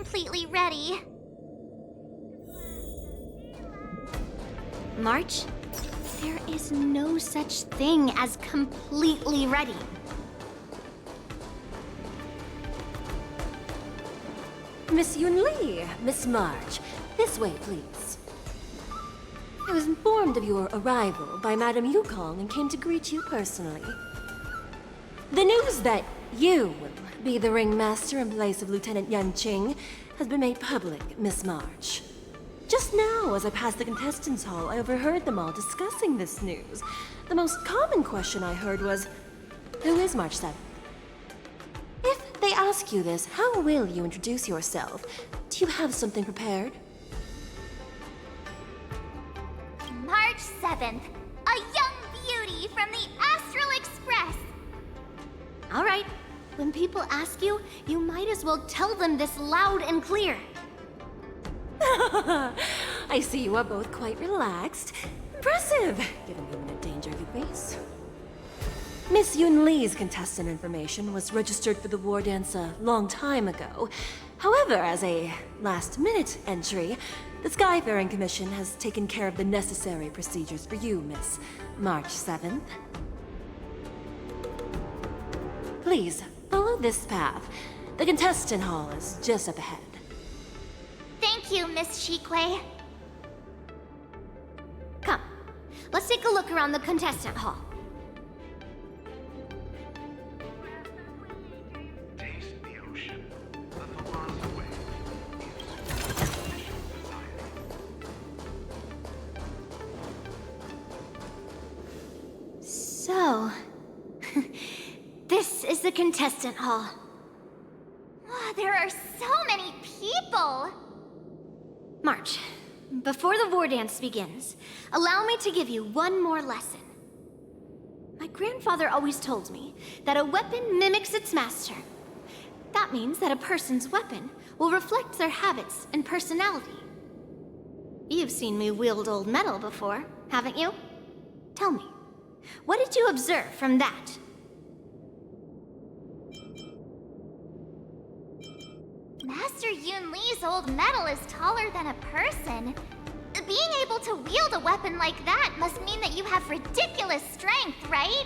completely ready. March, there is no such thing as completely ready. Miss Yunli, Miss March, this way, please. I was informed of your arrival by Madame Yukong and came to greet you personally. The news that you will be the ringmaster in place of Lieutenant Yanqing has been made public, Miss March. Just now, as I passed the contestants' hall, I overheard them all discussing this news. The most common question I heard was, who is March 7th? If they ask you this, how will you introduce yourself? Do you have something prepared? March 7th, a young beauty from the Astral Express. All right, when people ask you, you might as well tell them this loud and clear. I see you are both quite relaxed. Impressive, given the imminent danger you face. Miss Yun Li's contestant information was registered for the war dance a long time ago. However, as a last-minute entry, the Skyfaring Commission has taken care of the necessary procedures for you, Miss March 7th. Please, follow this path. The contestant hall is just up ahead. Thank you, Miss Shikwe. Come, let's take a look around the contestant hall. Taste the ocean. Let the lost away. So, this is the contestant hall. Wow, there are so many people! March, before the war dance begins, allow me to give you one more lesson. My grandfather always told me that a weapon mimics its master. That means that a person's weapon will reflect their habits and personality. You've seen me wield old metal before, haven't you? Tell me, what did you observe from that? Master Yun Li's old metal is taller than a person. Being able to wield a weapon like that must mean that you have ridiculous strength, right?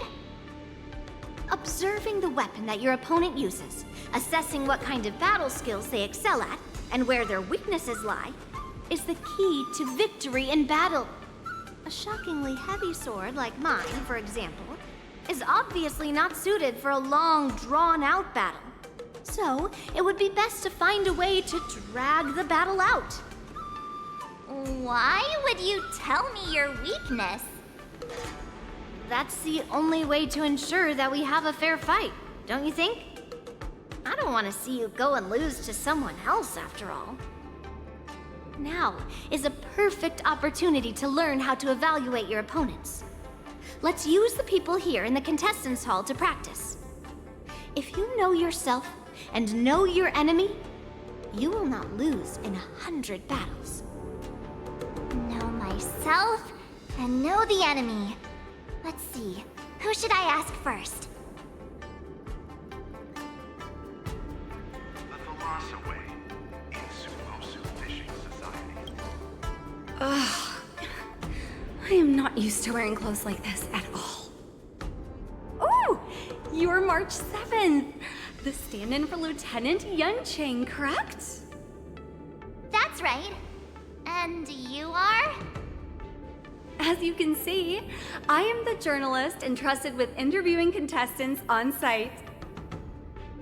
Observing the weapon that your opponent uses, assessing what kind of battle skills they excel at, and where their weaknesses lie, is the key to victory in battle. A shockingly heavy sword like mine, for example, is obviously not suited for a long, drawn-out battle. So, it would be best to find a way to drag the battle out. Why would you tell me your weakness? That's the only way to ensure that we have a fair fight, don't you think? I don't want to see you go and lose to someone else, after all. Now is a perfect opportunity to learn how to evaluate your opponents. Let's use the people here in the contestants' hall to practice. If you know yourself and know your enemy, you will not lose in 100 battles. Know myself and know the enemy. Let's see, who should I ask first? Let the loss away in Sumosu Fishing Society. Ugh. I am not used to wearing clothes like this at all. Oh, you're March 7th. The stand-in for Lieutenant Yanqing, correct? That's right. And you are? As you can see, I am the journalist entrusted with interviewing contestants on site.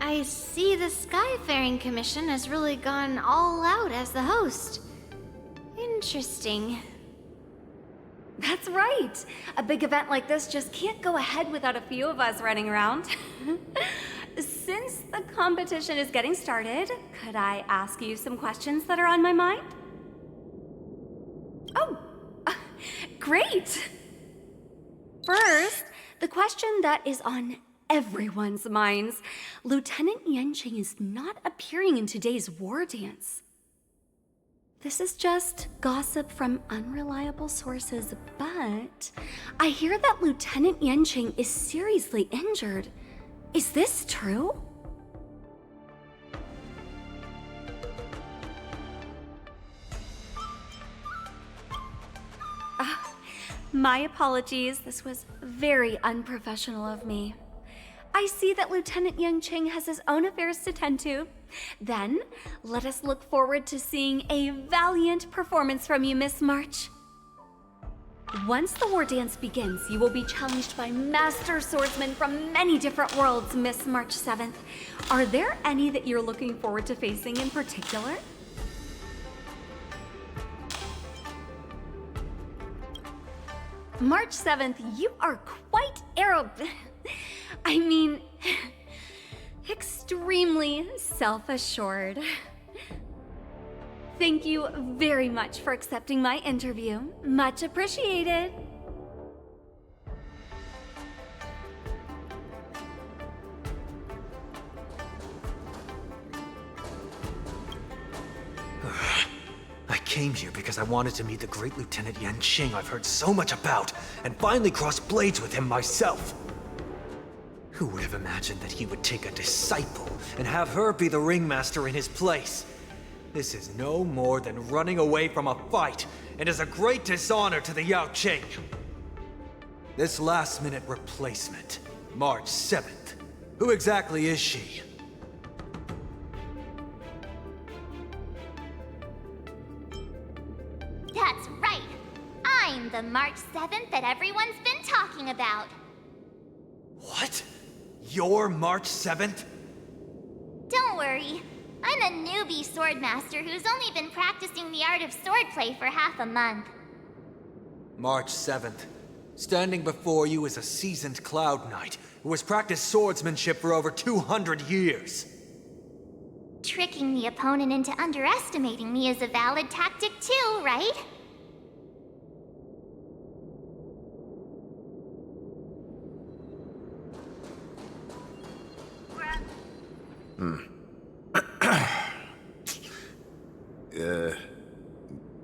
I see the Skyfaring Commission has really gone all out as the host. Interesting. That's right. A big event like this just can't go ahead without a few of us running around. Since the competition is getting started, could I ask you some questions that are on my mind? Oh, great! First, the question that is on everyone's minds. Lieutenant Yanqing is not appearing in today's war dance. This is just gossip from unreliable sources, but I hear that Lieutenant Yanqing is seriously injured. Is this true? My apologies. This was very unprofessional of me. I see that Lieutenant Yanqing has his own affairs to tend to. Then, let us look forward to seeing a valiant performance from you, Miss March. Once the war dance begins, you will be challenged by master swordsmen from many different worlds, Miss March 7th. Are there any that you're looking forward to facing in particular? March 7th, you are quite extremely self-assured. Thank you very much for accepting my interview. Much appreciated. I came here because I wanted to meet the great Lieutenant Yanqing I've heard so much about, and finally cross blades with him myself. Who would have imagined that he would take a disciple and have her be the ringmaster in his place? This is no more than running away from a fight, and is a great dishonor to the Yaoqing. This last-minute replacement, March 7th. Who exactly is she? That's right. I'm the March 7th that everyone's been talking about. What? You're March 7th? Don't worry. I'm a newbie swordmaster who's only been practicing the art of swordplay for half a month. March 7th. Standing before you is a seasoned Cloud Knight who has practiced swordsmanship for over 200 years. Tricking the opponent into underestimating me is a valid tactic too, right?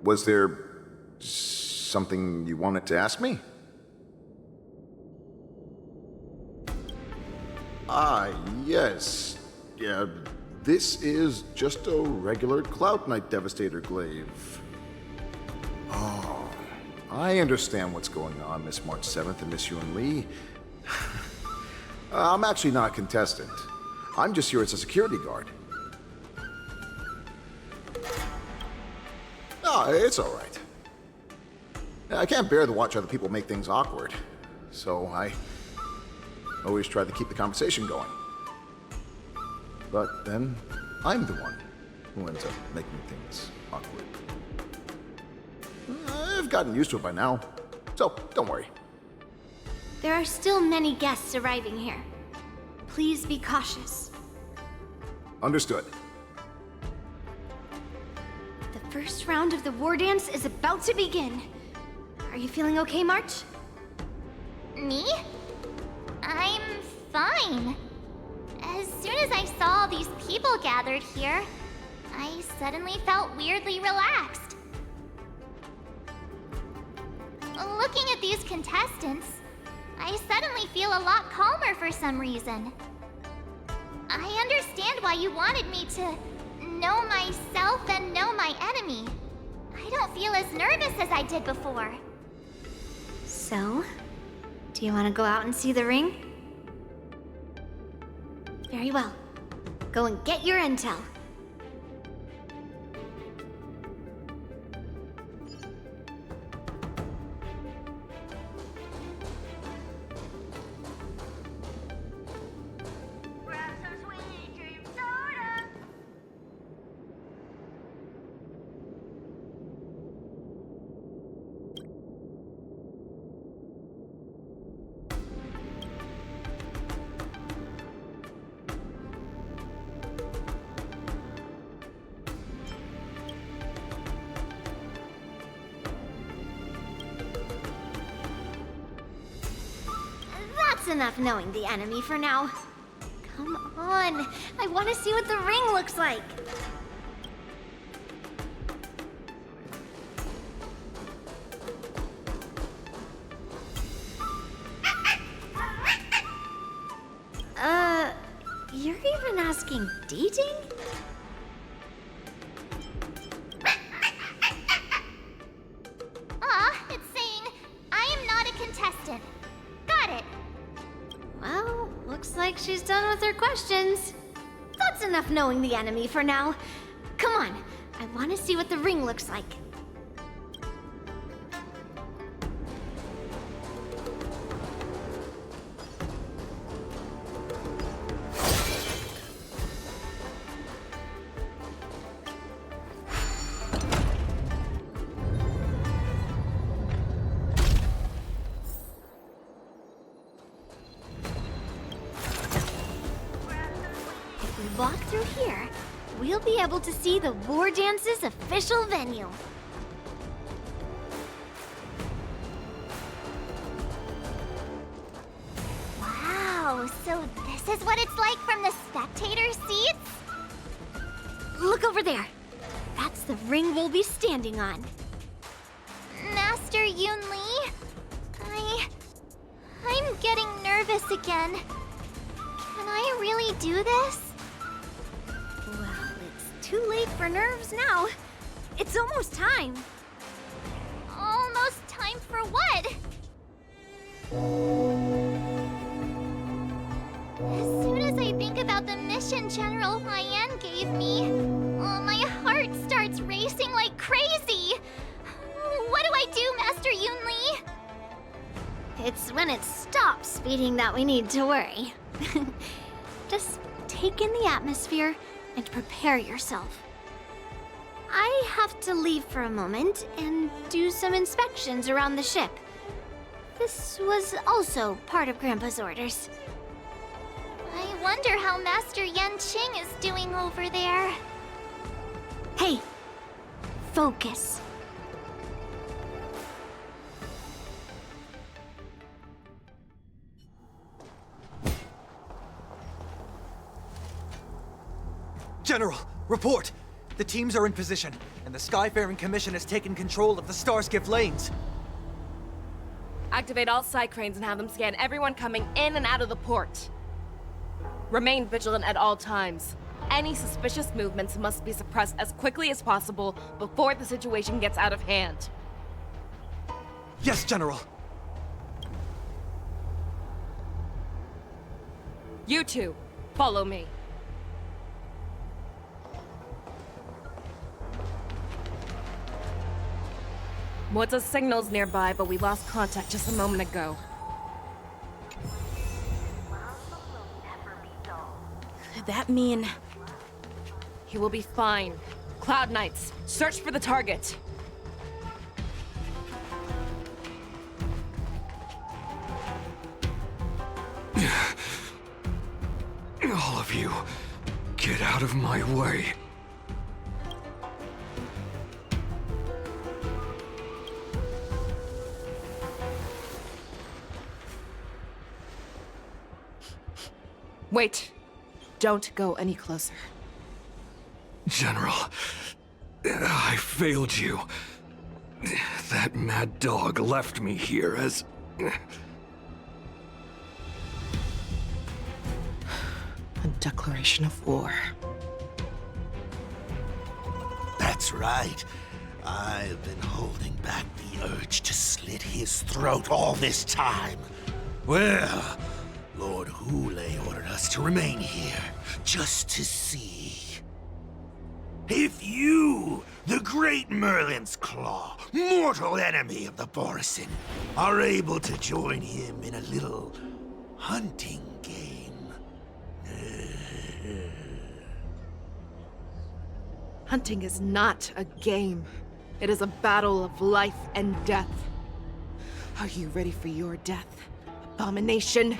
Was there something you wanted to ask me? Yes. Yeah, this is just a regular Cloud Knight Devastator glaive. Oh, I understand what's going on, Miss March 7th and Miss Yuan Li. I'm actually not a contestant. I'm just here as a security guard. Oh, it's all right. I can't bear to watch other people make things awkward, so I always try to keep the conversation going. But then, I'm the one who ends up making things awkward. I've gotten used to it by now, so don't worry. There are still many guests arriving here. Please be cautious. Understood. The first round of the war dance is about to begin. Are you feeling okay, March? Me? I'm fine. As soon as I saw all these people gathered here, I suddenly felt weirdly relaxed. Looking at these contestants, I suddenly feel a lot calmer for some reason. I understand why you wanted me to know myself and know my enemy. I don't feel as nervous as I did before. So, do you want to go out and see the ring? Very well. Go and get your intel. That's enough knowing the enemy for now. Come on, I want to see what the ring looks like. You're even asking dating? It's saying I am she's done with her questions. That's enough knowing the enemy for now. Come on, I want to see what the ring looks like. Walk through here, we'll be able to see the War Dance's official venue. Wow, so this is what it's like from the spectator seats? Look over there. That's the ring we'll be standing on. Master Yunli, I'm getting nervous again. Can I really do this? Too late for nerves now. It's almost time. Almost time for what? As soon as I think about the mission General Huayan gave me, my heart starts racing like crazy. What do I do, Master Yunli? It's when it stops speeding that we need to worry. Just take in the atmosphere and prepare yourself. I have to leave for a moment and do some inspections around the ship. This was also part of Grandpa's orders. I wonder how Master Yanqing is doing over there. Hey, focus. General, report! The teams are in position, and the Skyfaring Commission has taken control of the Starskiff lanes. Activate all side cranes and have them scan everyone coming in and out of the port. Remain vigilant at all times. Any suspicious movements must be suppressed as quickly as possible before the situation gets out of hand. Yes, General. You two, follow me. Moza's signal's nearby, but we lost contact just a moment ago. Could that mean... He will be fine. Cloud Knights, search for the target. All of you, get out of my way. Wait. Don't go any closer. General, I failed you. That mad dog left me here as... A declaration of war. That's right. I've been holding back the urge to slit his throat all this time. Well, Lord Hoolay ordered us to remain here, just to see. If you, the great Merlin's Claw, mortal enemy of the Borisin, are able to join him in a little hunting game. Hunting is not a game. It is a battle of life and death. Are you ready for your death, abomination?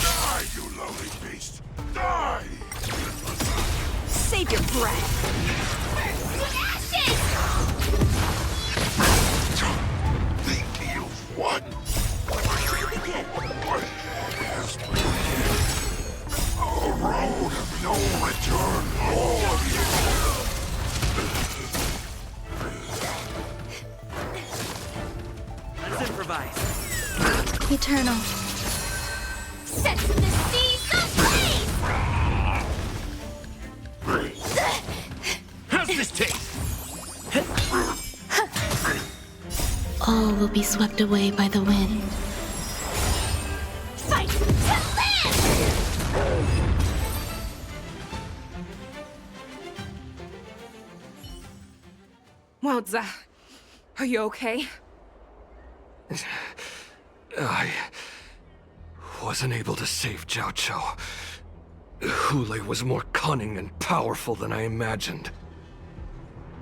Die, you lowly beast! Die! Save your breath! Think you've won? A road of no return, all of you! Let's improvise. Eternal. Set the seas ablaze! How's this taste? All will be swept away by the wind. Wowza, are you okay? I wasn't able to save Jiao Chou. Hoolay was more cunning and powerful than I imagined.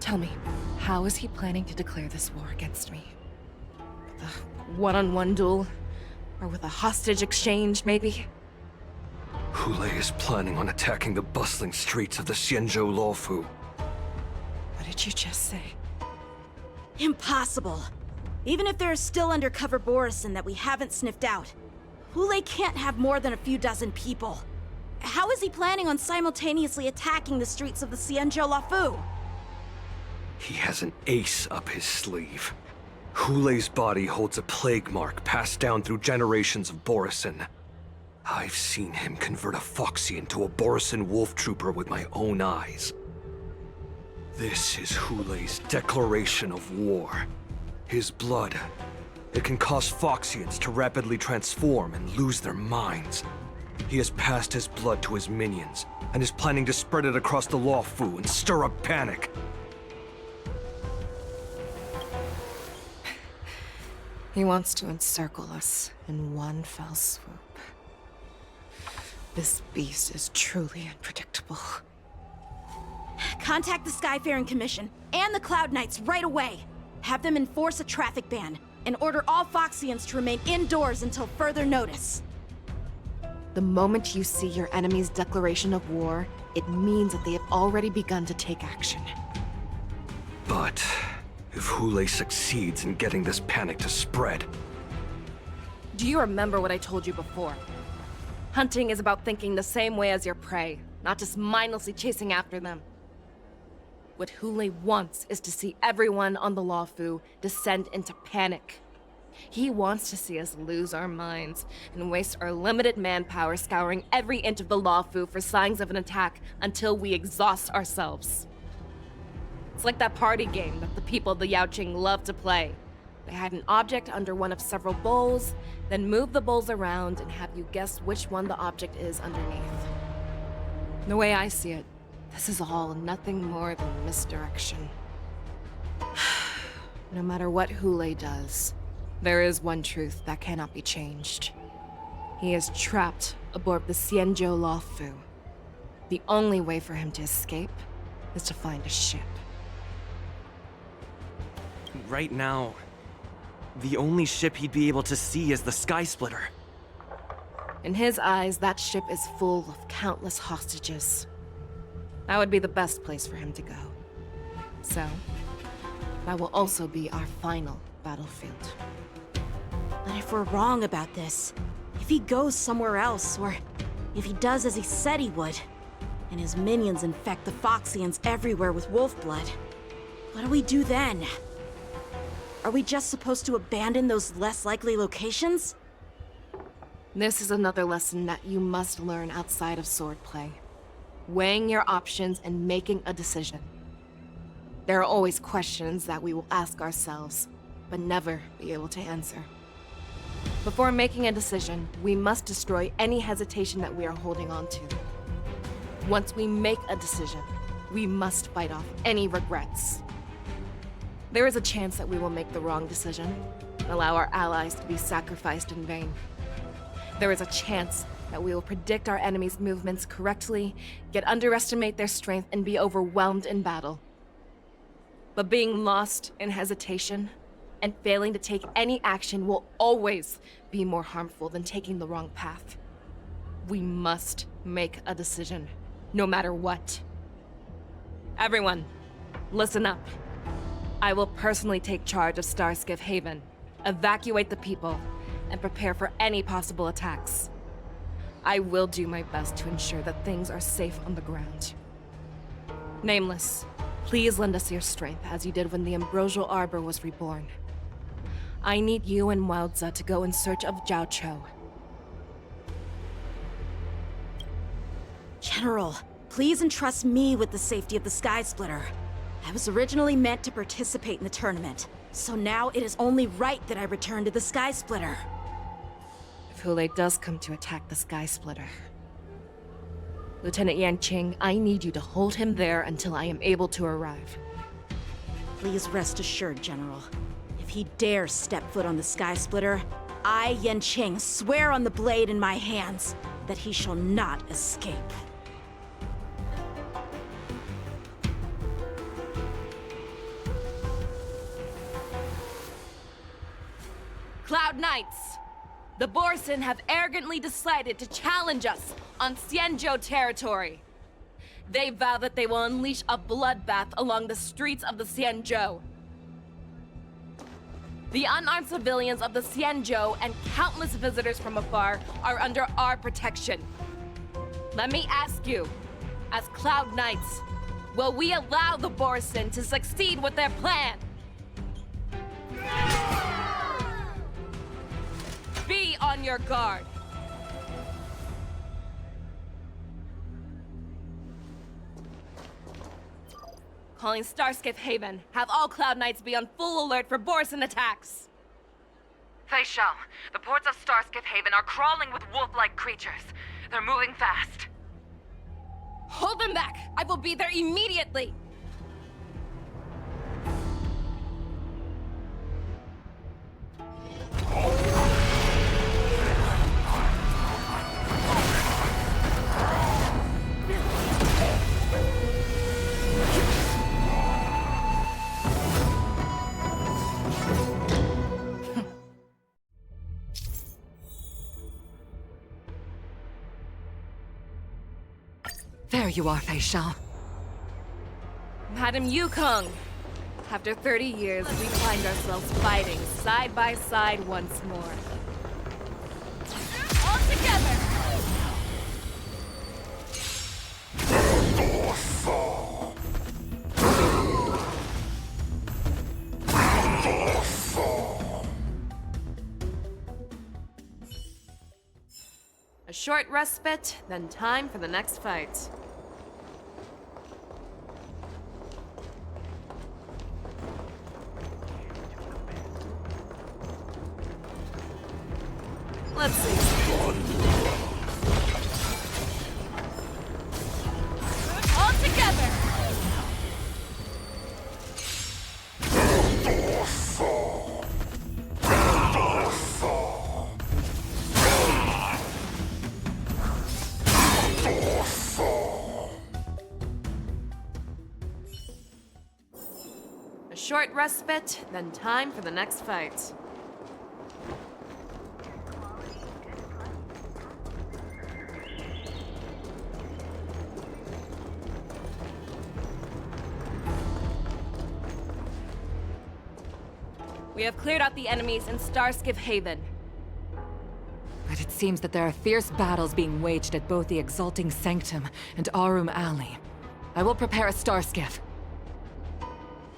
Tell me, how is he planning to declare this war against me? With a one-on-one duel? Or with a hostage exchange, maybe? Hoolay is planning on attacking the bustling streets of the Xianzhou Luofu. What did you just say? Impossible. Even if there are still undercover Borisin that we haven't sniffed out, Hoolay can't have more than a few dozen people. How is he planning on simultaneously attacking the streets of the Xianzhou Luofu? He has an ace up his sleeve. Hoolay's body holds a plague mark passed down through generations of Borisin. I've seen him convert a Foxy into a Borisin wolf trooper with my own eyes. This is Hoolay's declaration of war. His blood. It can cause Foxians to rapidly transform and lose their minds. He has passed his blood to his minions, and is planning to spread it across the Luofu and stir up panic. He wants to encircle us in one fell swoop. This beast is truly unpredictable. Contact the Skyfaring Commission and the Cloud Knights right away. Have them enforce a traffic ban and order all Foxians to remain indoors until further notice. The moment you see your enemy's declaration of war, it means that they have already begun to take action. But if Hoolay succeeds in getting this panic to spread... Do you remember what I told you before? Hunting is about thinking the same way as your prey, not just mindlessly chasing after them. What Hoolay wants is to see everyone on the Luofu descend into panic. He wants to see us lose our minds and waste our limited manpower scouring every inch of the Luofu for signs of an attack until we exhaust ourselves. It's like that party game that the people of the Yaoqing love to play. They hide an object under one of several bowls, then move the bowls around and have you guess which one the object is underneath. The way I see it, this is all nothing more than misdirection. No matter what Hoolay does, there is one truth that cannot be changed. He is trapped aboard the Xianzhou Luofu. The only way for him to escape is to find a ship. Right now, the only ship he'd be able to see is the Sky Splitter. In his eyes, that ship is full of countless hostages. That would be the best place for him to go. So, that will also be our final battlefield. But if we're wrong about this, if he goes somewhere else, or if he does as he said he would, and his minions infect the Foxians everywhere with wolf blood, what do we do then? Are we just supposed to abandon those less likely locations? This is another lesson that you must learn outside of swordplay. Weighing your options and making a decision. There are always questions that we will ask ourselves, but never be able to answer. Before making a decision, we must destroy any hesitation that we are holding on to. Once we make a decision, we must fight off any regrets. There is a chance that we will make the wrong decision, and allow our allies to be sacrificed in vain. There is a chance that we will predict our enemy's movements correctly, yet underestimate their strength and be overwhelmed in battle. But being lost in hesitation and failing to take any action will always be more harmful than taking the wrong path. We must make a decision, no matter what. Everyone, listen up. I will personally take charge of Starskiff Haven, evacuate the people, and prepare for any possible attacks. I will do my best to ensure that things are safe on the ground. Nameless, please lend us your strength as you did when the Ambrosial Arbor was reborn. I need you and Wowza to go in search of Jiao Chou. General, please entrust me with the safety of the Sky Splitter. I was originally meant to participate in the tournament, so now it is only right that I return to the Sky Splitter. If Hoolay does come to attack the Sky Splitter, Lieutenant Yanqing, I need you to hold him there until I am able to arrive. Please rest assured, General. If he dares step foot on the Sky Splitter, I, Yanqing, swear on the blade in my hands that he shall not escape. Cloud Knights! The Borson have arrogantly decided to challenge us on Xianzhou territory. They vow that they will unleash a bloodbath along the streets of the Xianzhou. The unarmed civilians of the Xianzhou and countless visitors from afar are under our protection. Let me ask you, as Cloud Knights, will we allow the Borson to succeed with their plan? Be on your guard. Calling Starskiff Haven. Have all Cloud Knights be on full alert for Borson attacks. Feixiao, the ports of Starskiff Haven are crawling with wolf-like creatures. They're moving fast. Hold them back! I will be there immediately! There you are, Feixiao. Madam Yukong, after 30 years, we find ourselves fighting side by side once more. All together! A short respite, then time for the next fight. Let's see. All together! A short respite, then time for the next fight. We have cleared out the enemies in Starskiff Haven. But it seems that there are fierce battles being waged at both the Exalting Sanctum and Aurum Alley. I will prepare a Starskiff.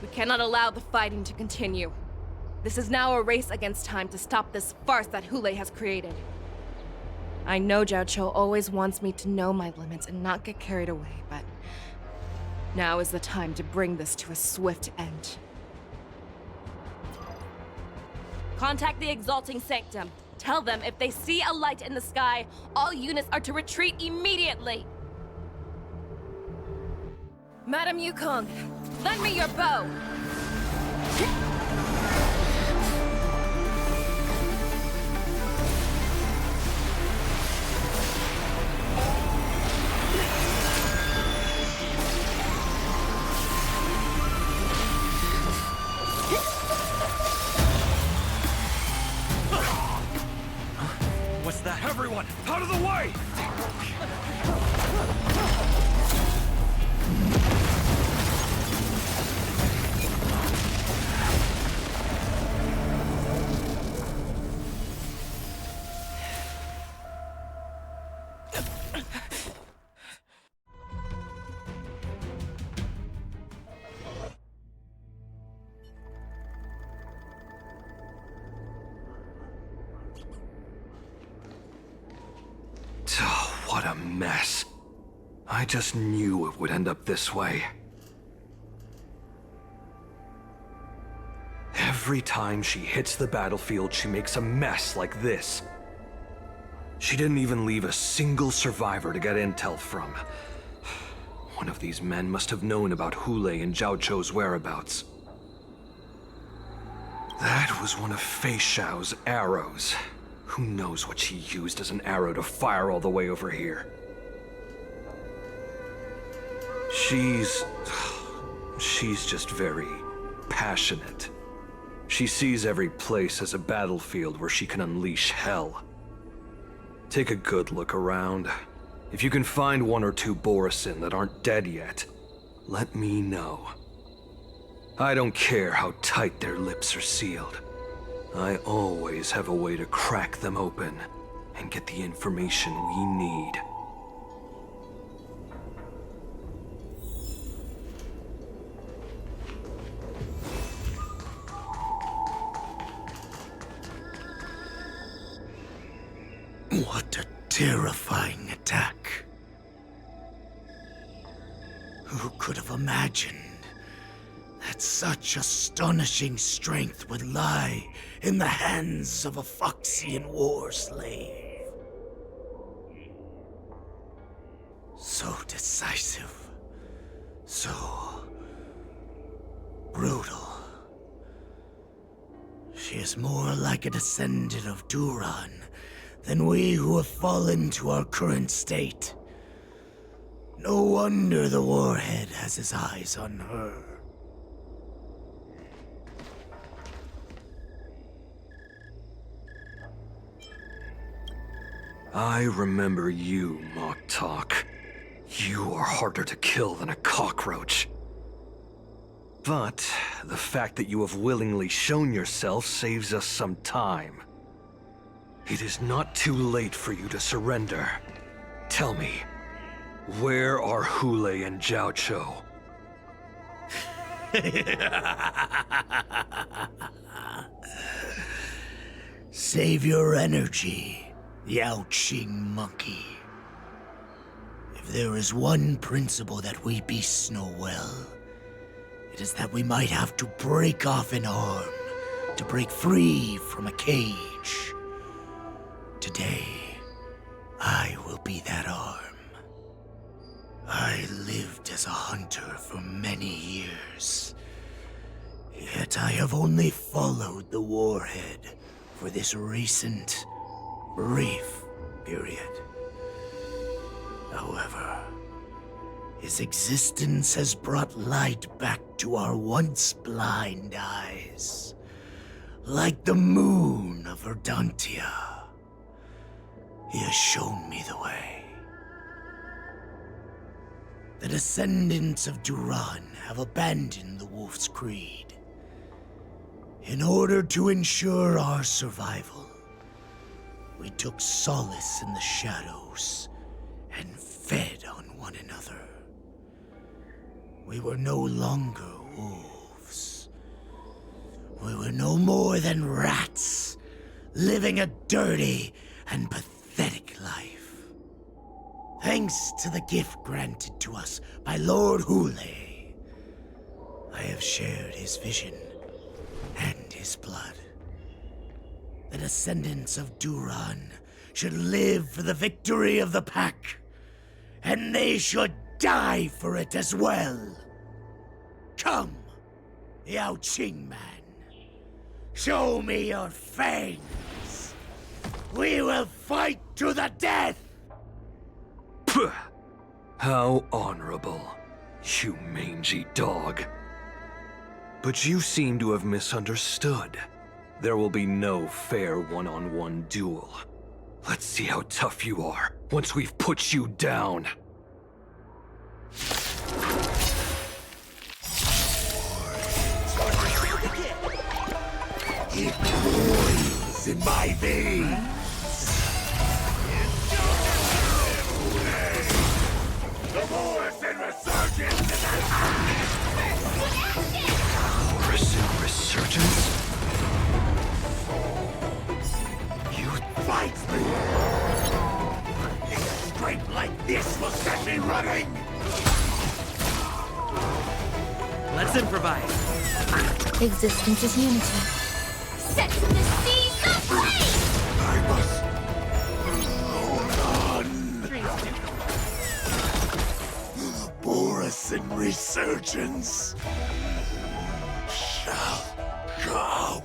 We cannot allow the fighting to continue. This is now a race against time to stop this farce that Hoolay has created. I know Zhao Chou always wants me to know my limits and not get carried away, but now is the time to bring this to a swift end. Contact the Exalting Sanctum. Tell them if they see a light in the sky, all units are to retreat immediately. Madam Yukong, lend me your bow. What's that? Everyone, out of the way! What a mess. I just knew it would end up this way. Every time she hits the battlefield, she makes a mess like this. She didn't even leave a single survivor to get intel from. One of these men must have known about Hoolay and Zhao Chou's whereabouts. That was one of Feixiao's arrows. Who knows what she used as an arrow to fire all the way over here? She's just very passionate. She sees every place as a battlefield where she can unleash hell. Take a good look around. If you can find one or two Borisin that aren't dead yet, let me know. I don't care how tight their lips are sealed. I always have a way to crack them open and get the information we need. What a terrifying attack. Who could have imagined that such astonishing strength would lie in the hands of a Foxian war slave? So decisive, so brutal. She is more like a descendant of Duran than we who have fallen to our current state. No wonder the warhead has his eyes on her. I remember you, Mock Talk. You are harder to kill than a cockroach. But the fact that you have willingly shown yourself saves us some time. It is not too late for you to surrender. Tell me, where are Hoolay and Jiaoqiu? Save your energy, Yao Qing monkey. If there is one principle that we beasts know well, it is that we might have to break off an arm to break free from a cage. Today, I will be that arm. I lived as a hunter for many years, yet I have only followed the warhead for this recent, brief period. However, his existence has brought light back to our once blind eyes, like the moon of Verdantia. He has shown me the way. The descendants of Duran have abandoned the Wolf's Creed. In order to ensure our survival, we took solace in the shadows and fed on one another. We were no longer wolves. We were no more than rats, living a dirty and pathetic life. Thanks to the gift granted to us by Lord Hoolay, I have shared his vision and his blood. The descendants of Duran should live for the victory of the pack, and they should die for it as well. Come, Yao Qing man. Show me your fangs. We will fight to the death! Puh! How honorable, you mangy dog. But you seem to have misunderstood. There will be no fair one-on-one duel. Let's see how tough you are once we've put you down. It boils in my veins. The Morrison Resurgence is at hand! Morrison Resurgence? You Fight me! Strength like this will set me running! Let's improvise. Existence is unity. Set the seas aflame! I must hold on. Morrison Resurgence shall come.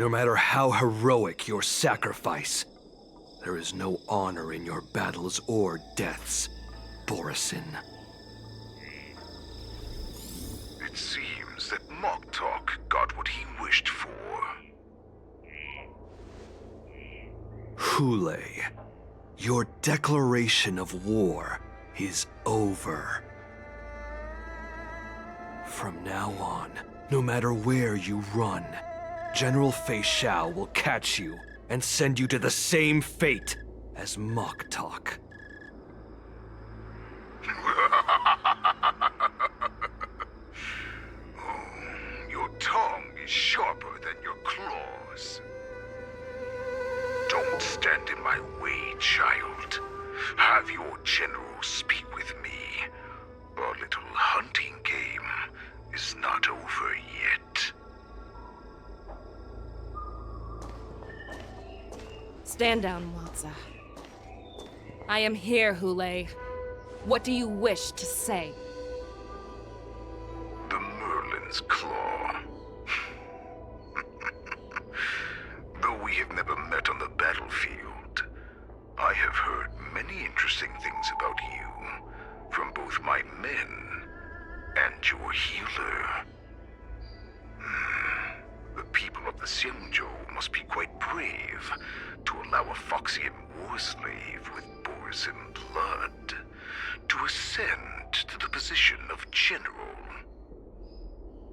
No matter how heroic your sacrifice, there is no honor in your battles or deaths, Borisin. It seems that Moktok got what he wished for. Hoolay, your declaration of war is over. From now on, no matter where you run, General Feixiao will catch you and send you to the same fate as Moktok. Your tongue is sharper than your claws. Don't stand in my way, child. Have your general speak with me. Our little hunting game is not over yet. Stand down, Watsa. I am here, Hoolay. What do you wish to say? The Merlin's Claw. Though we have never met on the battlefield, I have heard many interesting things about you from both my men and your healer. The people of the Xiangzhou must be quite brave to allow a Foxian war slave with Borisin blood to ascend to the position of general.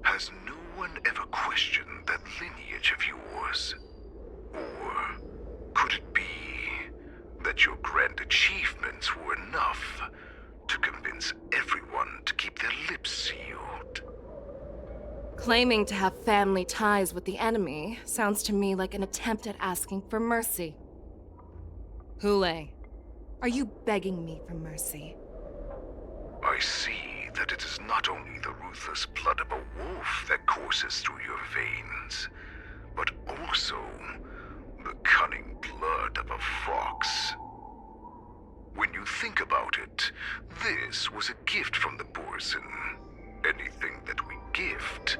Has no one ever questioned that lineage of yours? Or could it be that your grand achievements were enough to convince everyone to keep their lips sealed? Claiming to have family ties with the enemy sounds to me like an attempt at asking for mercy. Hoolay, are you begging me for mercy? I see that it is not only the ruthless blood of a wolf that courses through your veins, but also the cunning blood of a fox. When you think about it, this was a gift from the Borisin. Anything that we gift,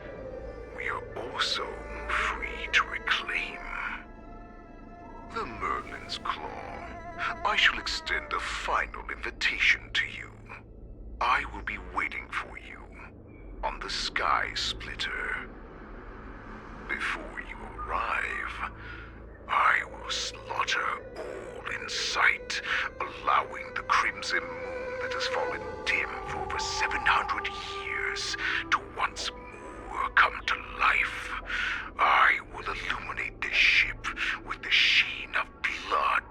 we are also free to reclaim. The Merlin's Claw. I shall extend a final invitation to you. I will be waiting for you on the Sky Splitter. Before you arrive, I will slaughter all in sight, allowing the crimson moon that has fallen dim for over 700 years to once more come to life. I will illuminate this ship with the sheen of blood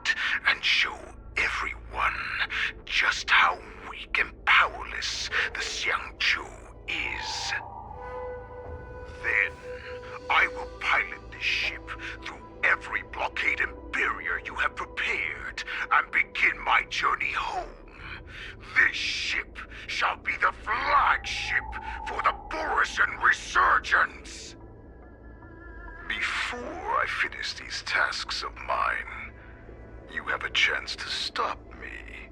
and show everyone just how weak and powerless the Xiangzhou is. Then, I will pilot this ship through every blockade and barrier you have prepared and begin my journey home. This ship shall be the flagship for the Borisin Resurgence. Before I finish these tasks of mine, you have a chance to stop me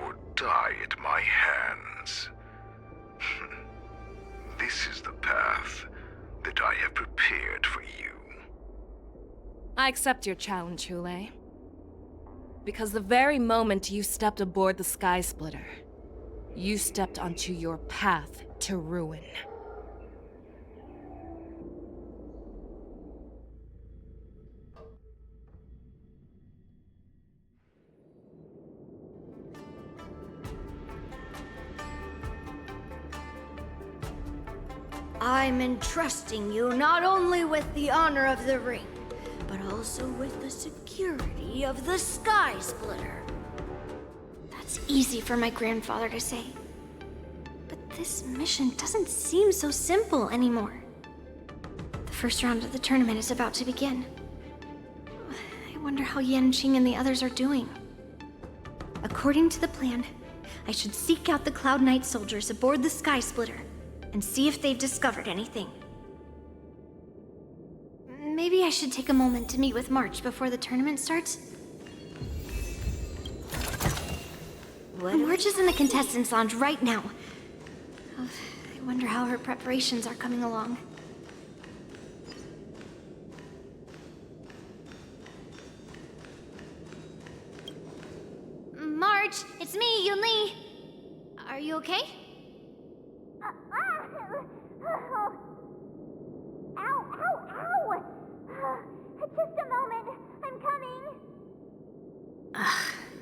or die at my hands. This is the path that I have prepared for you. I accept your challenge, Hoolay. Because the very moment you stepped aboard the Sky Splitter, you stepped onto your path to ruin. I'm entrusting you not only with the honor of the ring, but also with the security of the Sky Splitter. That's easy for my grandfather to say. But this mission doesn't seem so simple anymore. The first round of the tournament is about to begin. I wonder how Yanqing and the others are doing. According to the plan, I should seek out the Cloud Knight soldiers aboard the Sky Splitter and see if they've discovered anything. Maybe I should take a moment to meet with March before the tournament starts. March is in the contestants' lounge right now. I wonder how her preparations are coming along. March, it's me, Yunli. Are you okay? Ow! Just a moment, I'm coming.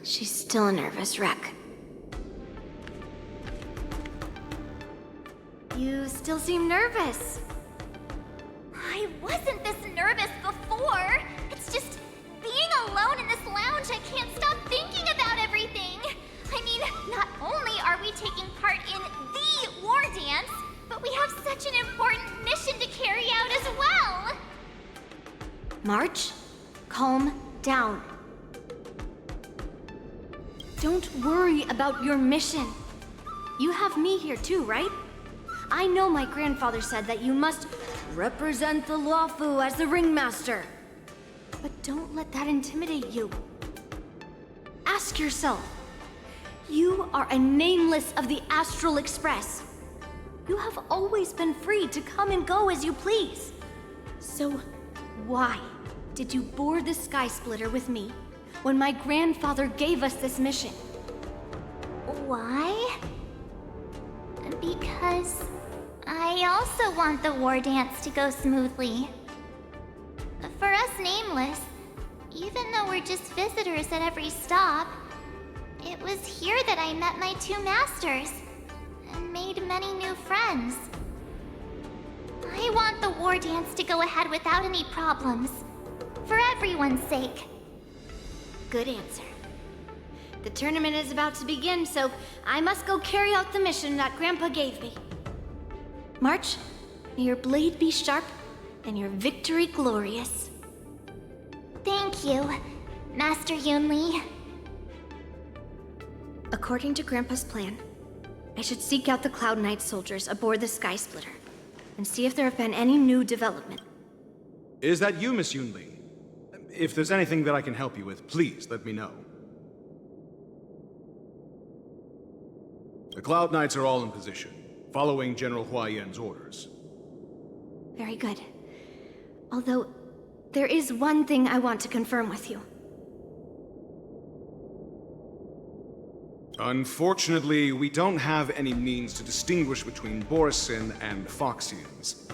She's still a nervous wreck. You still seem nervous. I wasn't this nervous before. It's just being alone in this lounge, I can't stop thinking about everything. I mean, not only are we taking part in the war dance, but we have such an important mission to carry out as well. March, calm down. Don't worry about your mission. You have me here too, right? I know my grandfather said that you must represent the Luofu as the ringmaster. But don't let that intimidate you. Ask yourself, you are a nameless of the Astral Express. You have always been free to come and go as you please. So why did you board the Sky Splitter with me when my grandfather gave us this mission? Why? Because I also want the war dance to go smoothly. For us Nameless, even though we're just visitors at every stop, it was here that I met my two masters and made many new friends. I want the war dance to go ahead without any problems, for everyone's sake. Good answer. The tournament is about to begin, so I must go carry out the mission that Grandpa gave me. March, may your blade be sharp and your victory glorious. Thank you, Master Yunli. According to Grandpa's plan, I should seek out the Cloud Knight soldiers aboard the Sky Splitter and see if there have been any new development. Is that you, Miss Yunli? If there's anything that I can help you with, please let me know. The Cloud Knights are all in position, following General Huaiyan's orders. Very good. Although, there is one thing I want to confirm with you. Unfortunately, we don't have any means to distinguish between Borisin and Foxians.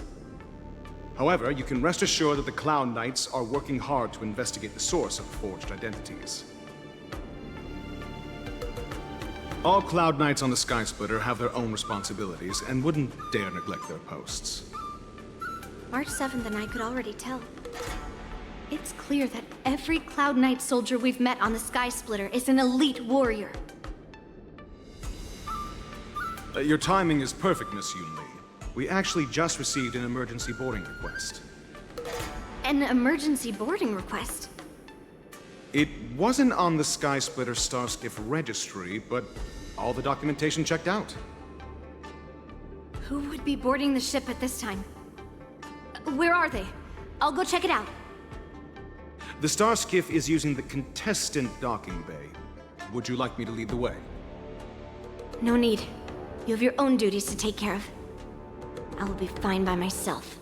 However, you can rest assured that the Cloud Knights are working hard to investigate the source of forged identities. All Cloud Knights on the Sky Splitter have their own responsibilities and wouldn't dare neglect their posts. March 7th and I could already tell. It's clear that every Cloud Knight soldier we've met on the Sky Splitter is an elite warrior. Your timing is perfect, Miss Yunli. We actually just received an emergency boarding request. An emergency boarding request? It wasn't on the Sky Splitter Starskiff registry, but all the documentation checked out. Who would be boarding the ship at this time? Where are they? I'll go check it out. The Starskiff is using the contestant docking bay. Would you like me to lead the way? No need. You have your own duties to take care of. I will be fine by myself.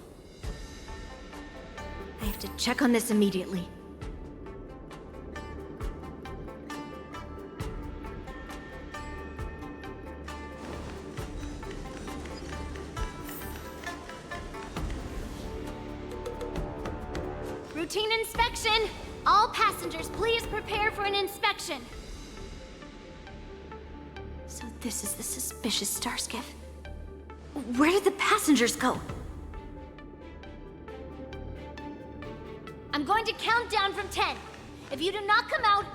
I have to check on this immediately. Routine inspection! All passengers, please prepare for an inspection. So this is the suspicious Starskiff. Where did the passengers go? I'm going to count down from 10. If you do not come out,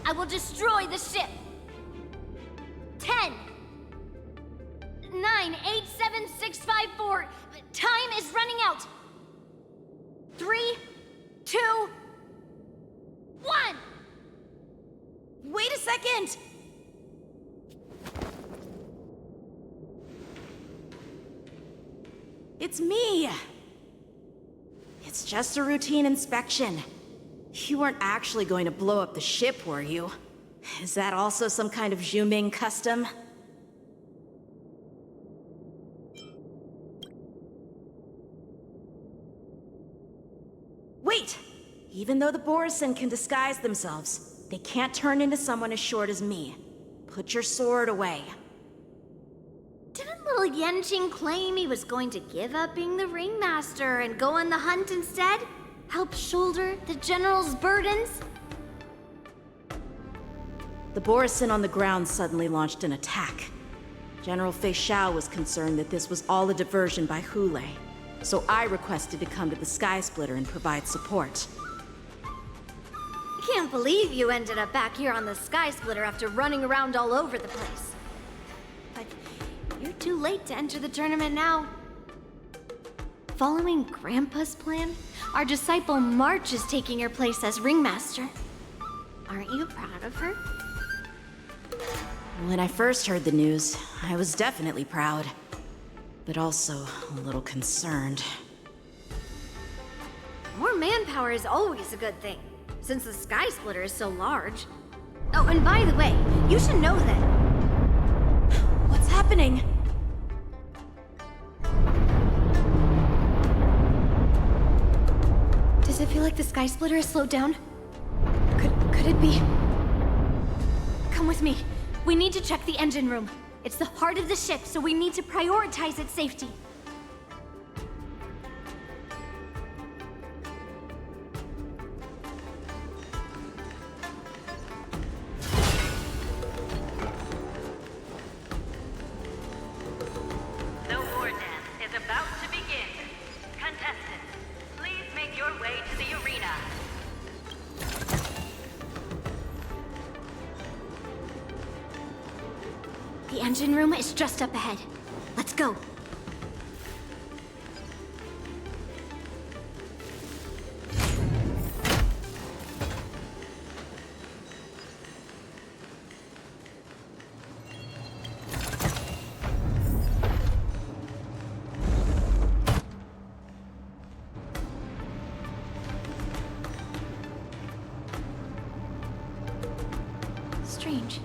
I will destroy the ship. 10, 9, 8, 7, 6, 5, 4. Time is running out. 3, 2, 1. Wait a second! It's me! It's just a routine inspection. You weren't actually going to blow up the ship, were you? Is that also some kind of Zhuming custom? Wait! Even though the Borisin can disguise themselves, they can't turn into someone as short as me. Put your sword away. Didn't little Yanqing claim he was going to give up being the ringmaster and go on the hunt instead? Help shoulder the general's burdens? The Borisin on the ground suddenly launched an attack. General Feixiao was concerned that this was all a diversion by Hoolay, so I requested to come to the Sky Splitter and provide support. I can't believe you ended up back here on the Sky Splitter after running around all over the place. But you're too late to enter the tournament now. Following Grandpa's plan, our disciple March is taking your place as ringmaster. Aren't you proud of her? When I first heard the news, I was definitely proud, but also a little concerned. More manpower is always a good thing, since the Sky Splitter is so large. Oh, and by the way, you should know that... What's happening? Does it feel like the Sky Splitter has slowed down? Could it be? Come with me. We need to check the engine room. It's the heart of the ship, so we need to prioritize its safety. The war dance is about to begin. Contestants, please make your way to the arena. The engine room is just up ahead. Let's go. Strange.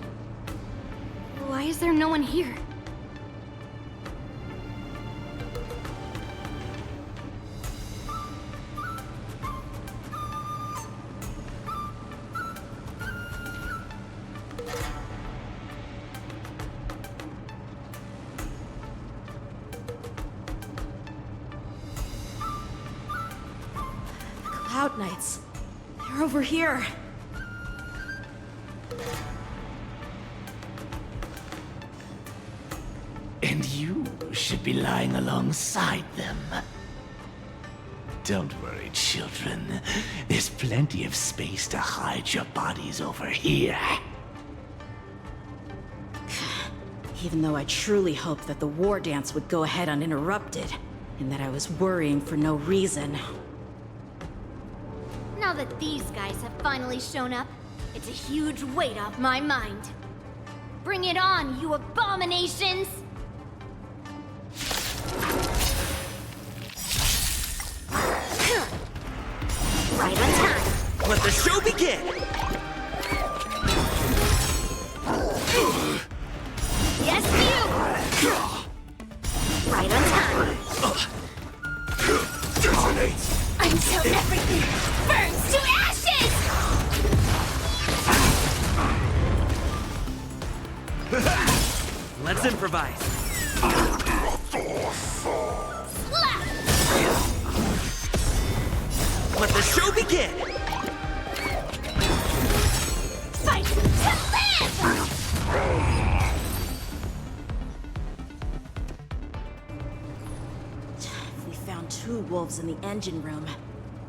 Why is there no one here? The Cloud Knights. They're over here. And you should be lying alongside them. Don't worry, children. There's plenty of space to hide your bodies over here. Even though I truly hoped that the war dance would go ahead uninterrupted, and that I was worrying for no reason. Now that these guys have finally shown up, it's a huge weight off my mind. Bring it on, you abominations! Right on time. Let the show begin! Yes, you! Right on time. Detonate! Until everything burns to ashes! Let's improvise. Slap! Let the show begin! Fight to live! If we found 2 wolves in the engine room,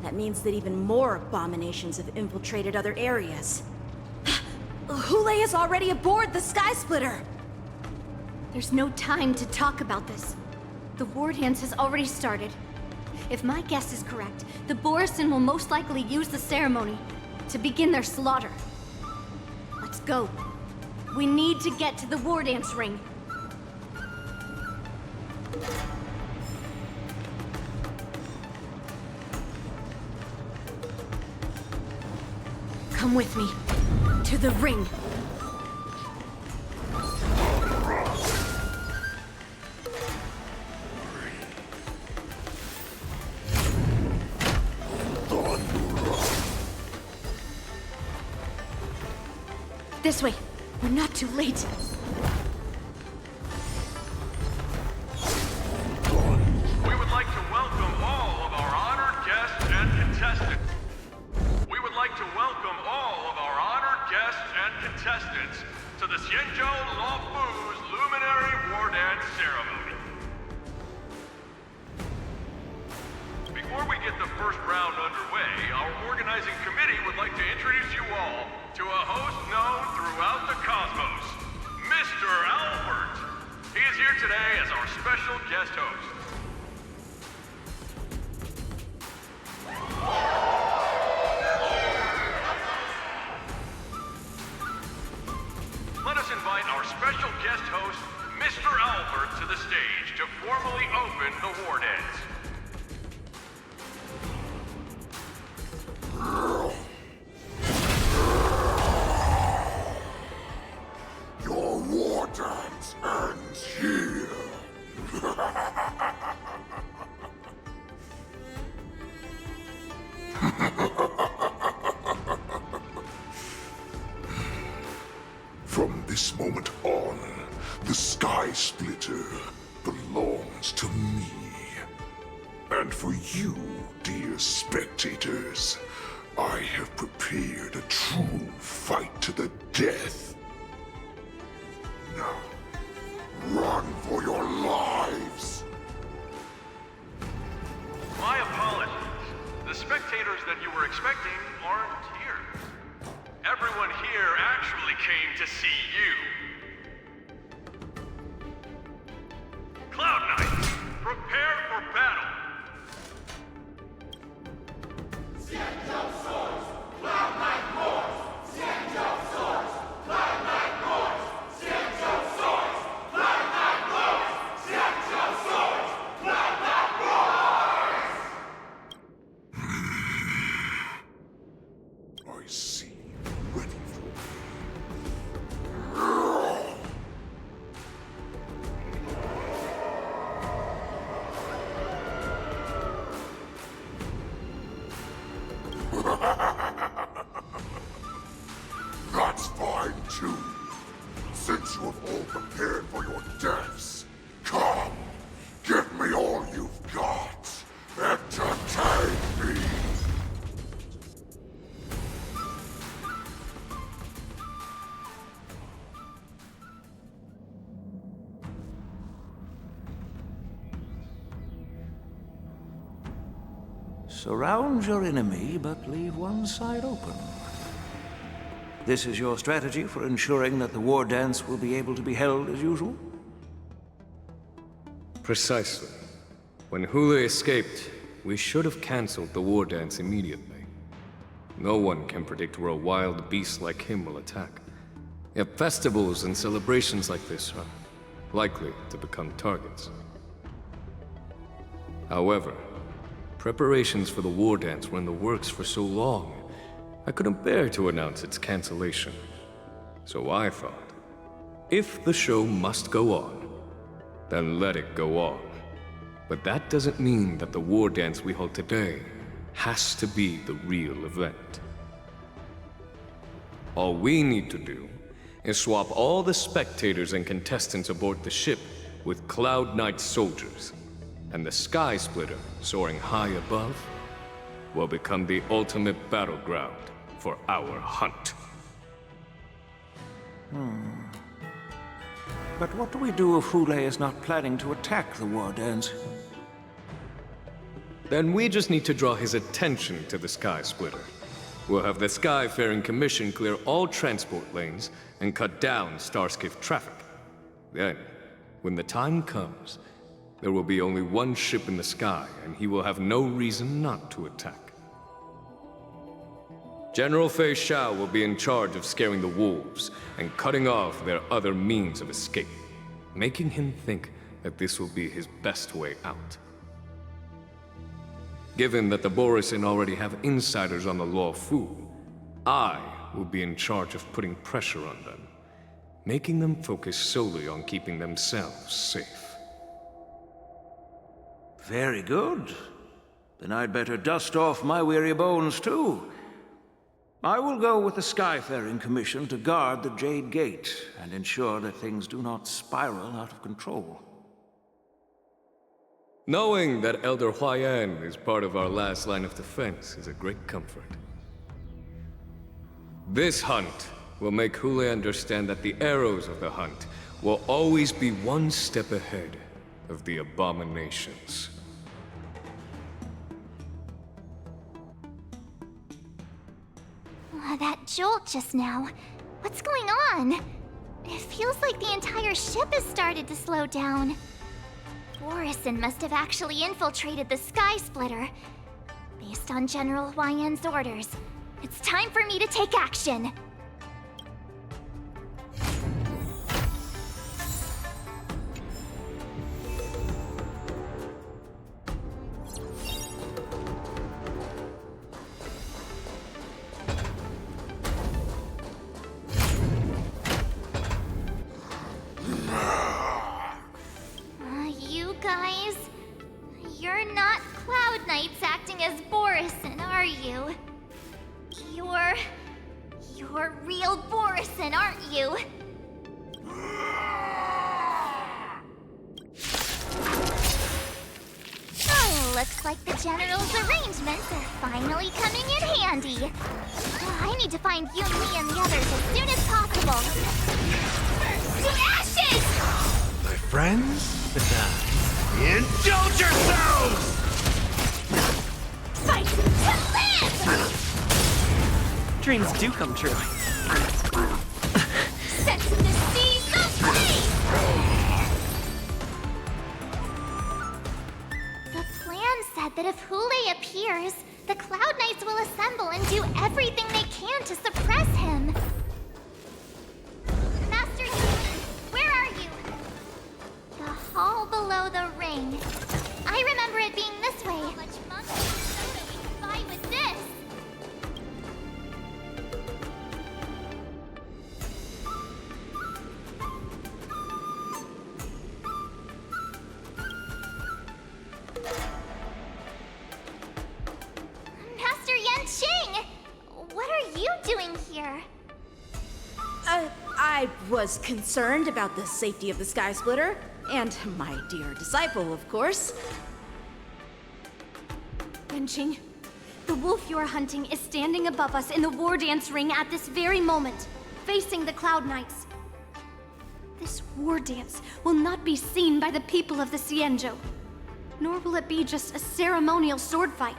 that means that even more abominations have infiltrated other areas. Hoolay is already aboard the Sky Splitter! There's no time to talk about this. The war dance has already started. If my guess is correct, the Borisin will most likely use the ceremony to begin their slaughter. Let's go. We need to get to the war dance ring. Come with me. To the ring. This way. We're not too late. We would like to welcome all of our honored guests and contestants. We would like to welcome all of our honored guests and contestants to the Xianzhou Luofu's Luminary War Dance Ceremony. Before we get the first round underway, our organizing committee would like to introduce you all to a host known throughout the cosmos, Mr. Albert. He is here today as our special guest host. Let us invite our special guest host, Mr. Albert, to the stage to formally open the war dance. Your war dance ends here. From this moment on, the Sky Splitter belongs to me. And for you, dear spectators, I have prepared a true fight to the death. Now, run for your lives! My apologies. The spectators that you were expecting aren't here. Everyone here actually came to see you. Cloud Knight, prepare for battle! Xianzhou swords, Cloud Knight roars! Xianzhou swords, Cloud Knight roars! Xianzhou swords, Cloud Knight roars! Xianzhou swords, Cloud Knight roars! I see you ready for me. That's fine too. Since you have all prepared for your deaths, come, give me all you've got. Entertain me. Surround your enemy, but leave one side open. This is your strategy for ensuring that the war dance will be able to be held as usual? Precisely. When Hoolay escaped, we should have cancelled the war dance immediately. No one can predict where a wild beast like him will attack. Yet festivals and celebrations like this are likely to become targets. However, preparations for the war dance were in the works for so long, I couldn't bear to announce its cancellation. So I thought, if the show must go on, then let it go on. But that doesn't mean that the war dance we hold today has to be the real event. All we need to do is swap all the spectators and contestants aboard the ship with Cloud Knight soldiers, and the Sky Splitter, soaring high above, will become the ultimate battleground for our hunt. But what do we do if Hoolay is not planning to attack the war dance? Then we just need to draw his attention to the Sky Splitter. We'll have the Skyfaring Commission clear all transport lanes and cut down Starskiff traffic. Then, when the time comes, there will be only one ship in the sky, and he will have no reason not to attack. General Feixiao will be in charge of scaring the wolves and cutting off their other means of escape, making him think that this will be his best way out. Given that the Borisin already have insiders on the Luofu, I will be in charge of putting pressure on them, making them focus solely on keeping themselves safe. Very good. Then I'd better dust off my weary bones too. I will go with the Skyfaring Commission to guard the Jade Gate and ensure that things do not spiral out of control. Knowing that Elder Huayan is part of our last line of defense is a great comfort. This hunt will make Hoolay understand that the arrows of the hunt will always be one step ahead of the abominations. That jolt just now. What's going on? It feels like the entire ship has started to slow down. Borison must have actually infiltrated the Sky Splitter. Based on General Huayan's orders, it's time for me to take action. You guys, you're not Cloud Knights acting as Borison, are you? You're real Borison, aren't you? Oh, looks like the General's arrangements are finally coming in handy. I need to find Yunli and the others as soon as possible. To ashes! My friends? Indulge yourselves! Fight to live! Dreams do come true. Set the seas ablaze! The plan said that if Hoolay appears, the Cloud Knights will assemble and do everything they can to suppress him. Master Yi, where are you? The hall below the ring. I remember it being this way. How much monkey soda we could buy with this? Master Yanqing! What are you doing here? I was concerned about the safety of the Sky Splitter, and my dear disciple, of course. Yanqing, the wolf you are hunting is standing above us in the war dance ring at this very moment, facing the Cloud Knights. This war dance will not be seen by the people of the Xianzhou, nor will it be just a ceremonial sword fight.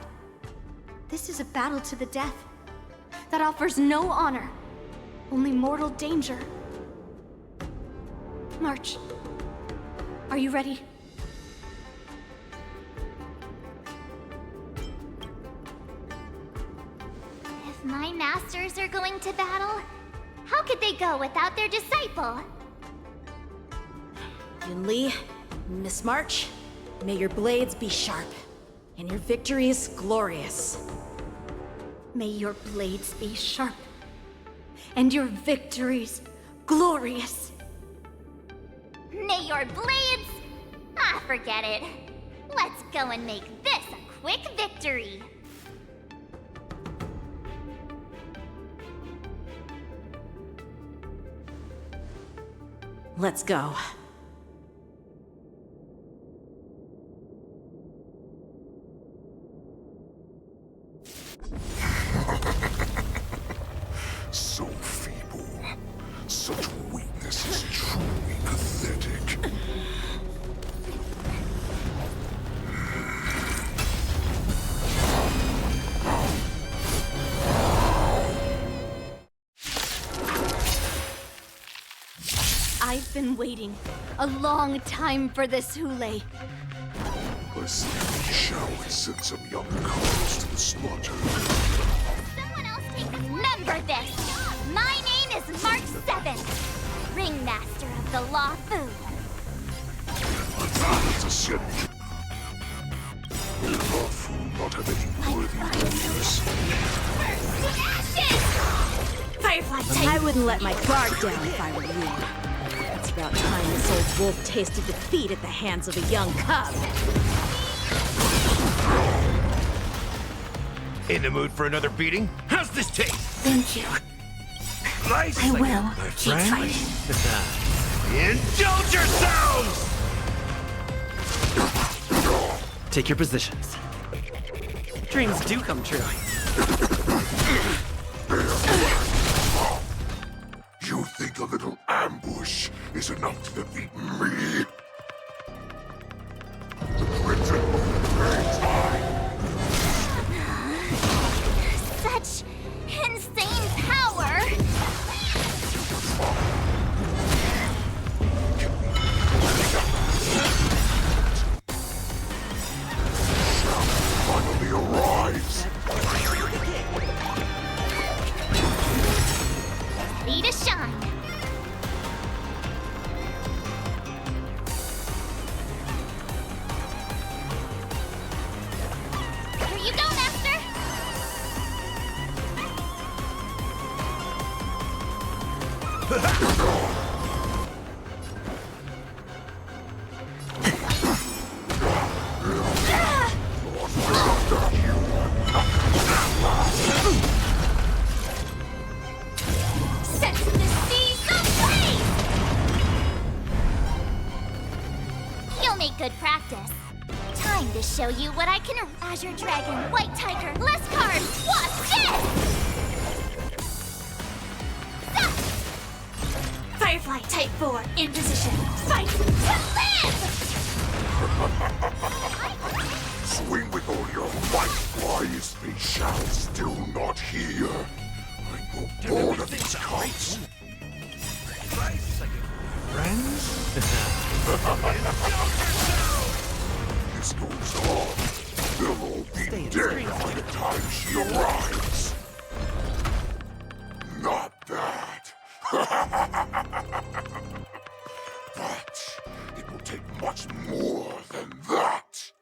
This is a battle to the death that offers no honor, only mortal danger. March. Are you ready? If my masters are going to battle, how could they go without their disciple? Yunli, Miss March, may your blades be sharp, and your victories glorious. May your blades be sharp, and your victories glorious. May your blades... Ah, forget it. Let's go and make this a quick victory. Let's go. So feeble. Such weakness is truly pathetic. I've been waiting a long time for this, Hoolay. I see Feixiao has sent some young cubs to the slaughter. Someone else remember this! My name is March 7, Ringmaster of the Law Fu. It's a sin. Will Law Fu not have any worthy warriors? Firefly, I wouldn't let my guard down if I were you. It's about time this old wolf tasted defeat at the hands of a young cub. In the mood for another beating? How's this taste? Thank you. Nice. I will my keep friend. fighting. Indulge yourselves! Take your positions. Dreams do come true. You think a little ambush is enough to defeat me? Such insane power! Finally arrives. Ready to shine. Here you go, Master! Set the seas ablaze! You'll make good practice. Time to show you what I can. Azure Dragon, White Tiger, less cards, watch this! Stop! Firefly Type 4 in position. Fight to live! Swing with all your might, flies. They shall still not hear. I know all of these cards. Friends? This goes on. They'll all be dead by the time she arrives. Not that. But it will take much more than that.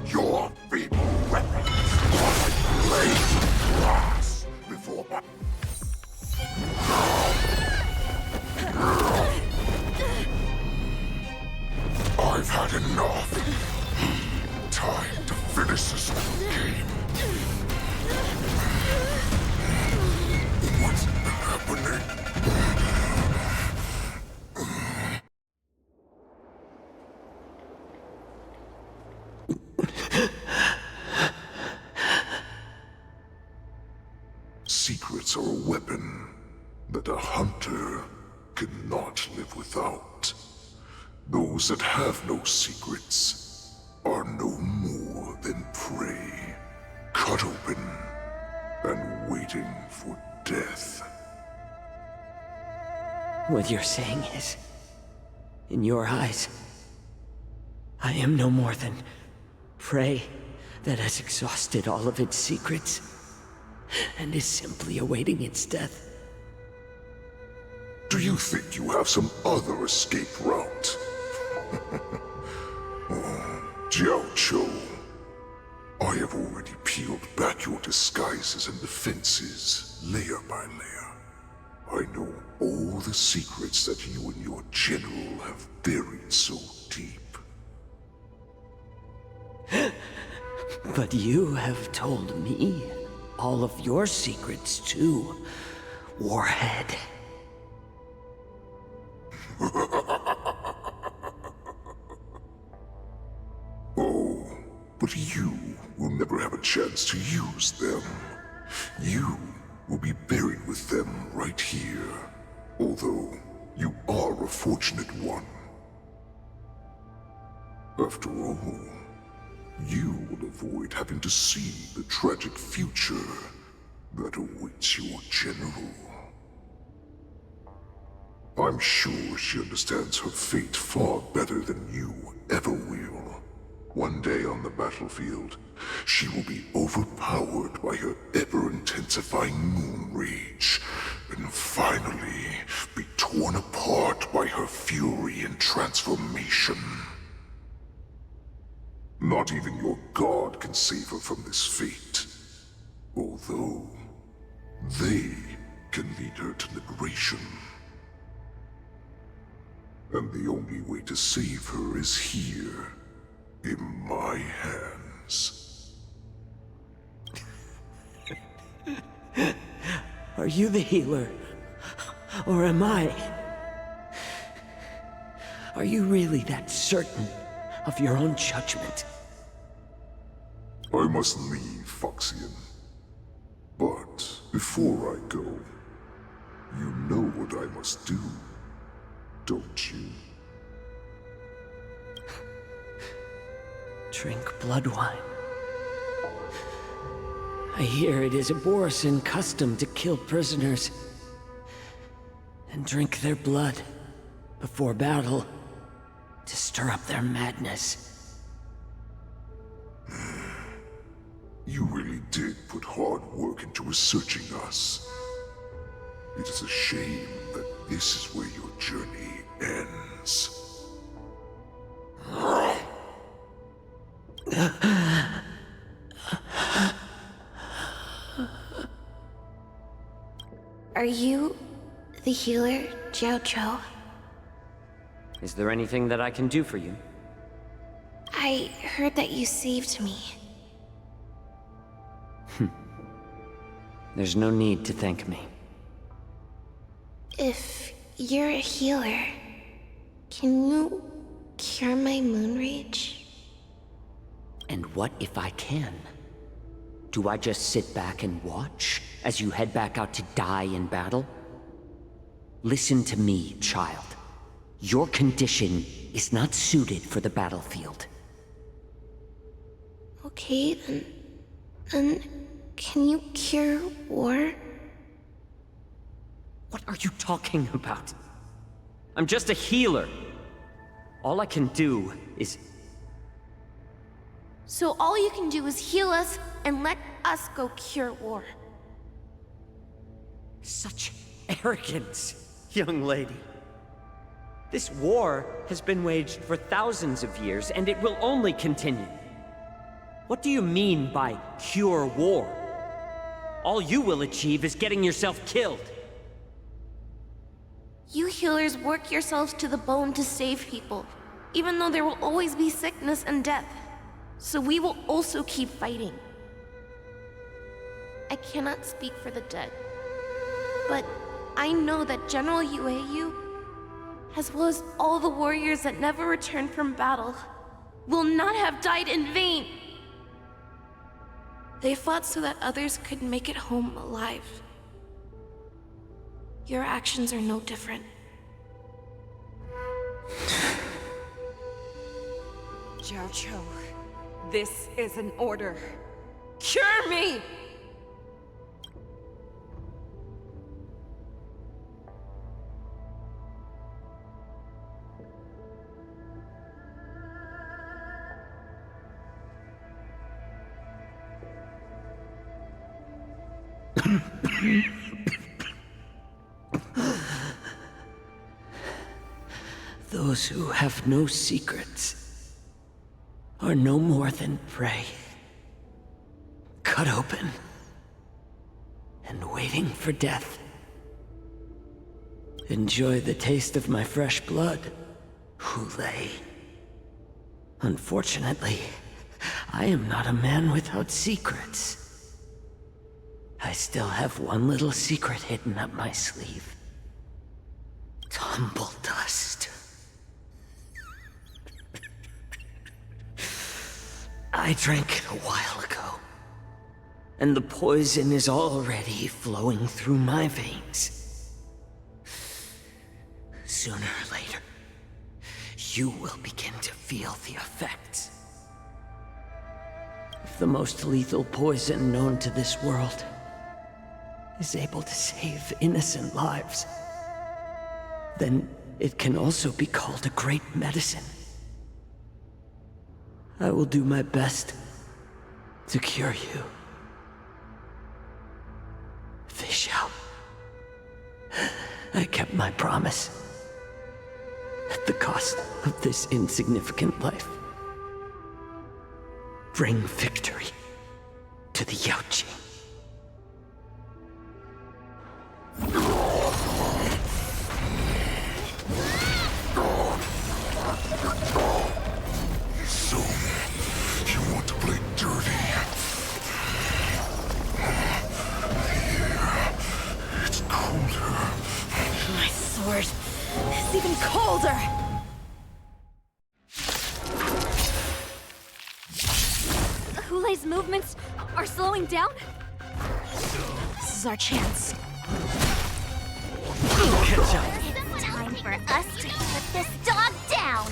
Your feeble weapons are like blades of grass before my... I've had enough. Time to finish this game. What's happening? Secrets are a weapon that a hunter cannot live without. Those that have no secrets are no more than prey, cut open and waiting for death. What you're saying is, in your eyes, I am no more than prey that has exhausted all of its secrets and is simply awaiting its death. Do you think you have some other escape route? Jiao Cho, I have already peeled back your disguises and defenses, layer by layer. I know all the secrets that you and your general have buried so deep. But you have told me all of your secrets too, Warhead. Oh, but you will never have a chance to use them. You will be buried with them right here, although you are a fortunate one. After all, you will avoid having to see the tragic future that awaits your general. I'm sure she understands her fate far better than you ever will. One day on the battlefield, she will be overpowered by her ever-intensifying moon rage, and finally be torn apart by her fury and transformation. Not even your god can save her from this fate, although they can lead her to liberation. And the only way to save her is here, in my hands. Are you the healer? Or am I? Are you really that certain of your own judgment? I must leave, Foxian. But before I go, you know what I must do, don't you? Drink blood wine. I hear it is a Borisin custom to kill prisoners and drink their blood before battle to stir up their madness. You really did put hard work into researching us. It is a shame that this is where your journey ends. Are you the healer, Jiao Zhou? Is there anything that I can do for you? I heard that you saved me. There's no need to thank me. If you're a healer, can you cure my moon rage? And what if I can? Do I just sit back and watch as you head back out to die in battle? Listen to me, child. Your condition is not suited for the battlefield. Okay, then can you cure war? What are you talking about? I'm just a healer. All I can do is... So all you can do is heal us and let us go cure war. Such arrogance, young lady. This war has been waged for thousands of years, and it will only continue. What do you mean by cure war? All you will achieve is getting yourself killed. You healers work yourselves to the bone to save people, even though there will always be sickness and death. So we will also keep fighting. I cannot speak for the dead, but I know that General Yueyu, as well as all the warriors that never returned from battle, will not have died in vain. They fought so that others could make it home alive. Your actions are no different. Jiao Zhou, this is an order. Cure me! Those who have no secrets are no more than prey. Cut open and waiting for death. Enjoy the taste of my fresh blood, Hoolay. Unfortunately, I am not a man without secrets. I still have one little secret hidden up my sleeve. Tumble dust. I drank it a while ago, and the poison is already flowing through my veins. Sooner or later, you will begin to feel the effects. If the most lethal poison known to this world is able to save innocent lives, then it can also be called a great medicine. I will do my best to cure you. Feixiao, I kept my promise at the cost of this insignificant life. Bring victory to the Yaoqing. So, you want to play dirty? Here sword is even colder! Hoolay's movements are slowing down? This is our chance. It's time for us to put this dog down!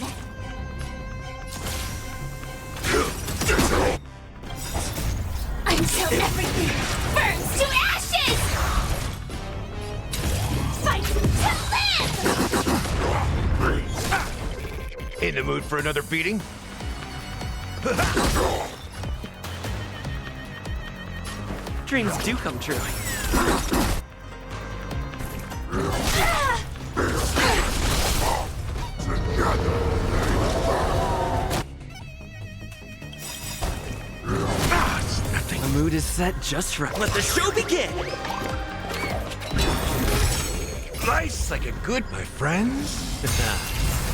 Until everything burns to ashes! Fight to live! In the mood for another beating? Dreams do come true. The mood is set just right. Let the show begin! Nice like a good, my friends.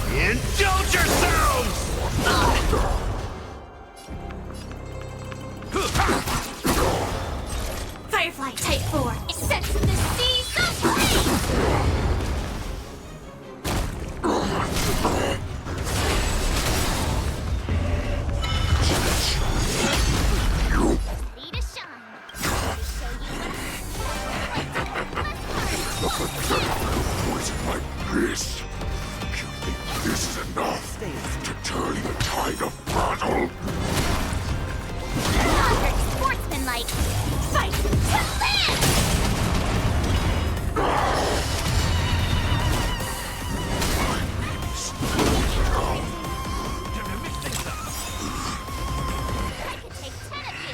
Indulge yourselves! Firefly Type 4 is set to the seas of flame! This? You think this is enough to turn the tide of battle? Another sportsmanlike fight to live! I could take 10 of you.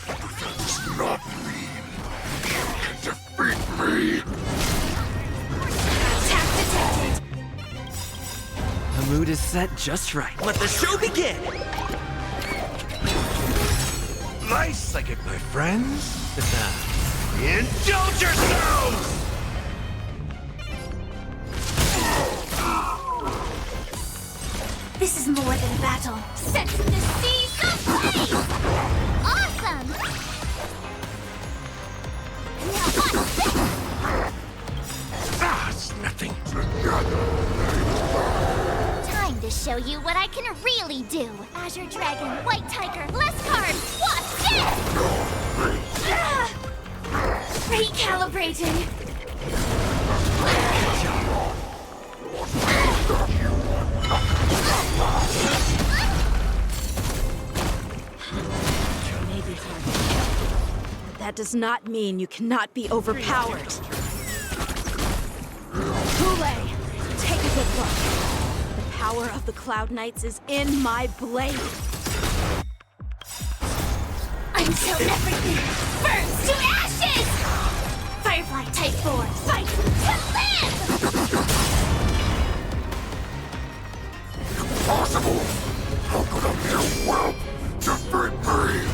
That does not mean you can defeat me. The mood is set just right. Let the show begin! Nice like it, my friends. Indulge yourselves! This is more than a battle. Set to the seas of flame! Awesome! Now watch this! It's nothing. Time to show you what I can really do. Azure Dragon, White Tiger, less carbs, watch this! Recalibrating. You may be hard, but that does not mean you cannot be overpowered. Hoolay, take a good look. The power of the Cloud Knights is in my blade. Until everything burns to ashes! Firefly Type 4, fight to live! Impossible! How could a mere whelp defeat me?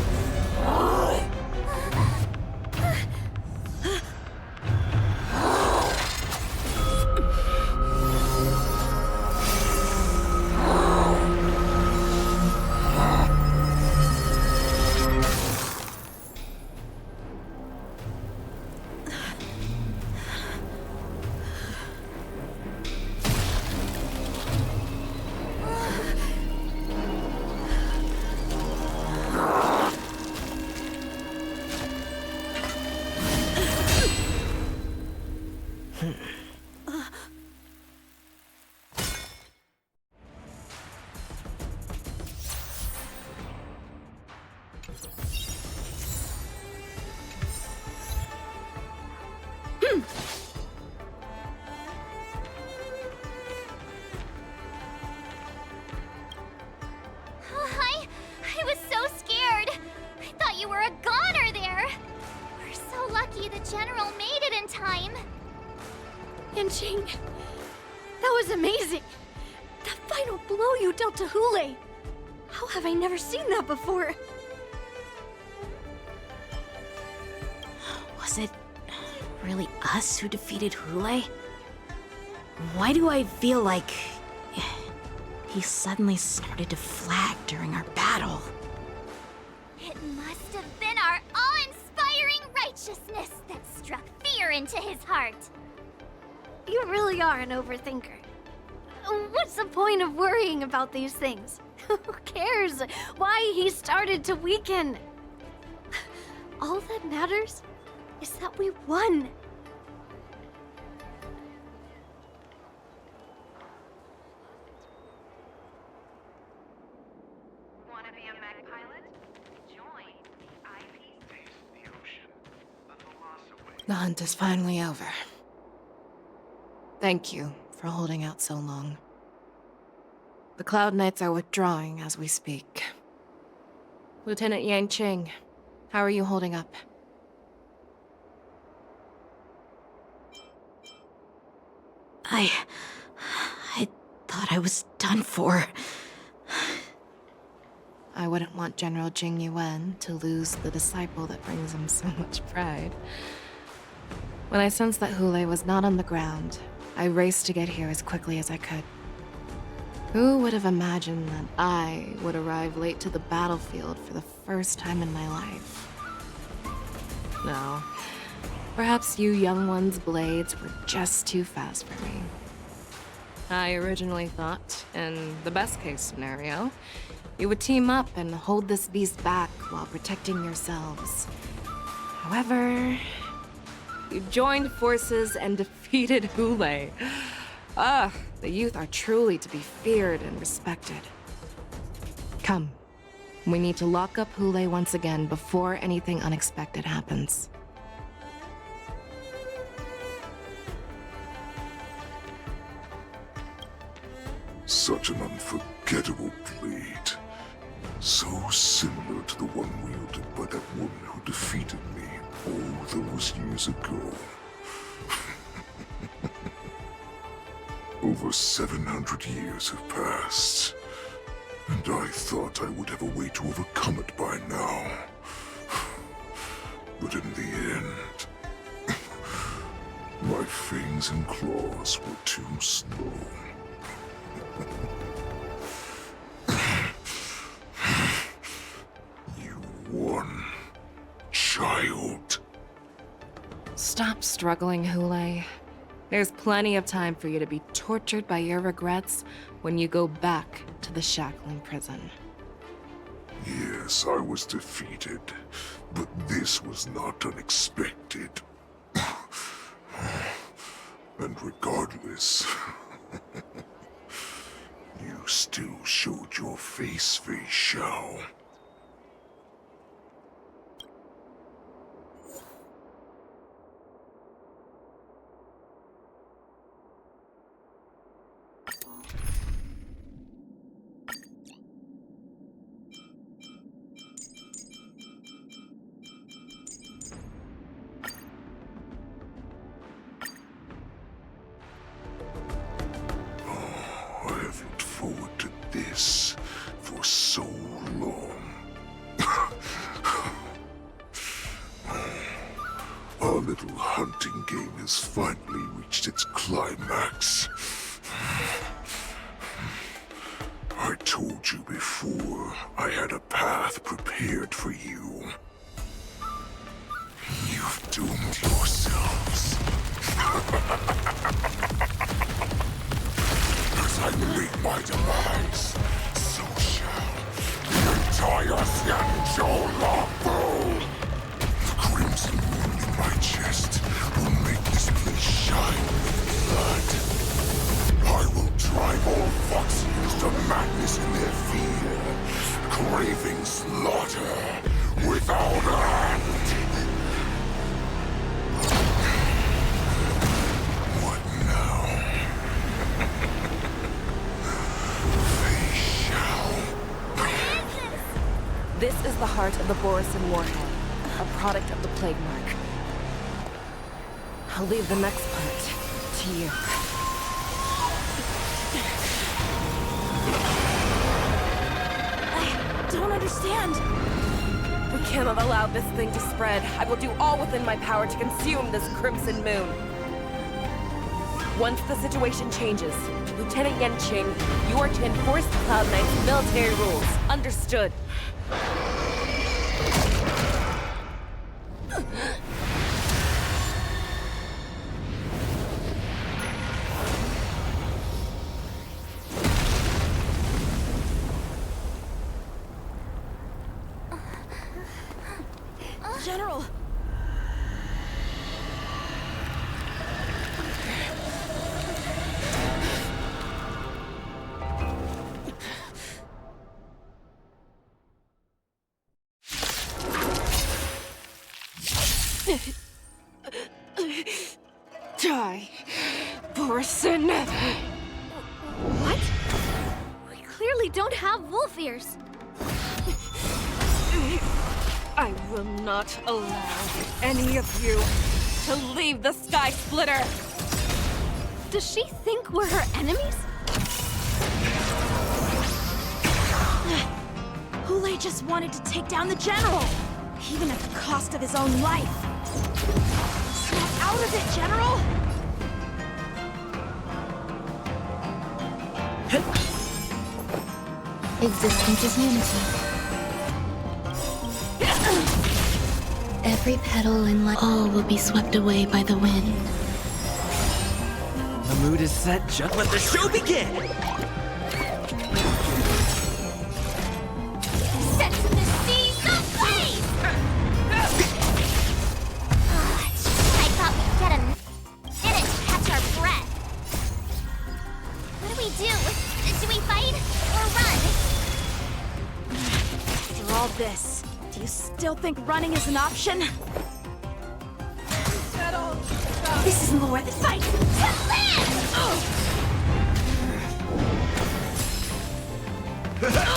I was so scared. I thought you were a goner there. We're so lucky the General made it in time. Yanqing, that was amazing. That final blow you dealt to Hoolay. How have I never seen that before? Was it really us who defeated Hoolay? Why do I feel like he suddenly started to flag during our battle? It must have been our awe-inspiring righteousness that struck fear into his heart. You really are an overthinker. What's the point of worrying about these things? Who cares why he started to weaken? All that matters is that we won. Want to be a mech pilot? Join the IP. Face the ocean. The loss away. The hunt is finally over. Thank you for holding out so long. The Cloud Knights are withdrawing as we speak. Lieutenant Yanqing, how are you holding up? I thought I was done for. I wouldn't want General Jing Yuan to lose the disciple that brings him so much pride. When I sensed that Hoolay was not on the ground, I raced to get here as quickly as I could. Who would have imagined that I would arrive late to the battlefield for the first time in my life? No. Perhaps you young ones' blades were just too fast for me. I originally thought, in the best-case scenario, you would team up and hold this beast back while protecting yourselves. However, you joined forces and defeated Hoolay. The youth are truly to be feared and respected. Come, we need to lock up Hoolay once again before anything unexpected happens. Such an unforgettable blade. So similar to the one wielded by that woman who defeated me all those years ago. Over 700 years have passed, and I thought I would have a way to overcome it by now. But in the end, my fangs and claws were too slow. You won, child. Stop struggling, Hoolay. There's plenty of time for you to be tortured by your regrets when you go back to the shackling prison. Yes, I was defeated, but this was not unexpected. And regardless, you still showed your face, Feixiao. For so long. Our little hunting game has finally reached its climax. I told you before, I had a path prepared for you. You've doomed yourselves. As I meet my demise, so shall the entire Xianzhou longbow. The crimson wound in my chest will make this place shine with blood. I will drive all Foxians to madness in their fear, craving slaughter without end. This is the heart of the Borisin warhead, a product of the plague mark. I'll leave the next part to you. I don't understand. We cannot allow this thing to spread. I will do all within my power to consume this crimson moon. Once the situation changes, Lieutenant Yanqing, you are to enforce the Cloud Knight's military rules. Understood. Borisin! What? We clearly don't have wolf ears. I will not allow any of you to leave the Sky Splitter! Does she think we're her enemies? Hoolay just wanted to take down the general, even at the cost of his own life. Snap out of it, General! Existence is unity. Every petal in life, all will be swept away by the wind. The mood is set, just let the show begin! Set to the seas of blaze! I thought we'd get a minute to catch our breath. What do we do? Do we fight or run? After all this, do you still think running is an option? This is more than fight! To live!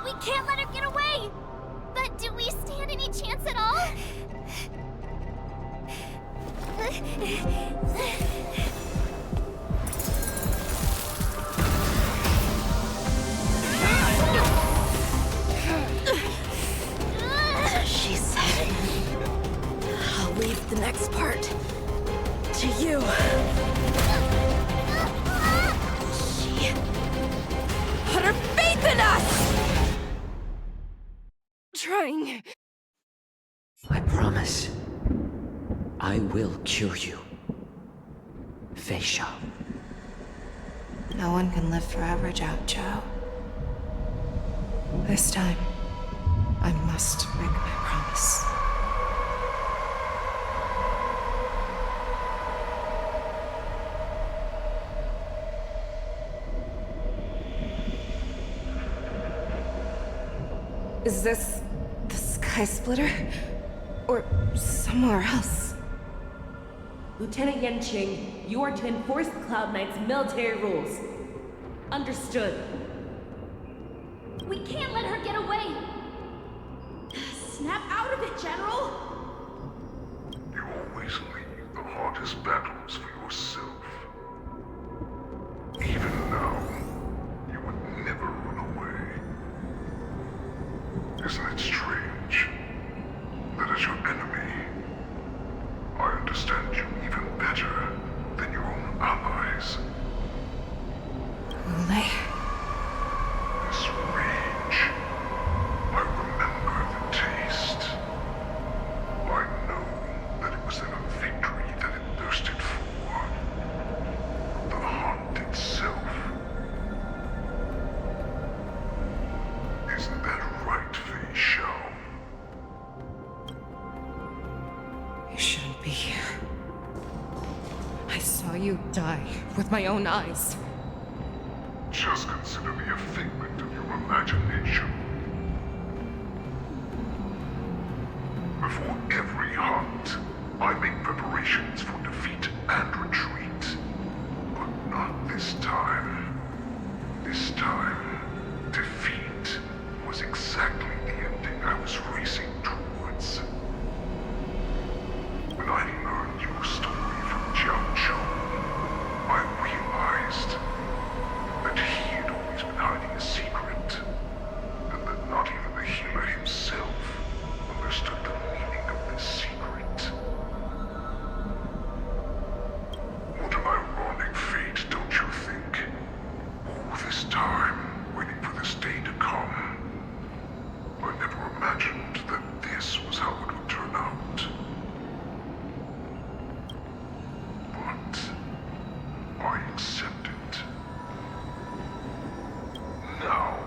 We can't let her get away! But do we stand any chance at all? She said, I'll leave the next part to you. She put her faith in us! Trying. I promise. I will cure you. Feixiao. No one can live forever, Zhao. This time, I must break my promise. Is this the Sky Splitter? Or somewhere else? Lieutenant Yanqing, you are to enforce the Cloud Knight's military rules. Understood. We can't let her get away! Snap out of it, General! You always leave the hardest battles for yourself. Even now, you would never run away. Isn't it strange that as your enemy, I understand you even better than your own allies? Hoolay. This rage, I remember the taste. I know that it was in a victory that it thirsted for. The hunt itself. Isn't that right, Feixiao? You shouldn't be here. I saw you die with my own eyes. Just consider me a figment of your imagination. Before every hunt, I make preparations for defeat and retreat. But not this time. This time, defeat was exactly the ending I was racing towards. When I learned your story from Jiao Chou, I realized that he had always been hiding a secret, and that not even the healer himself understood the meaning of this secret. What an ironic fate, don't you think? All this time, waiting for this day to come. I never imagined that this was how it would turn out. But I accept it. Now,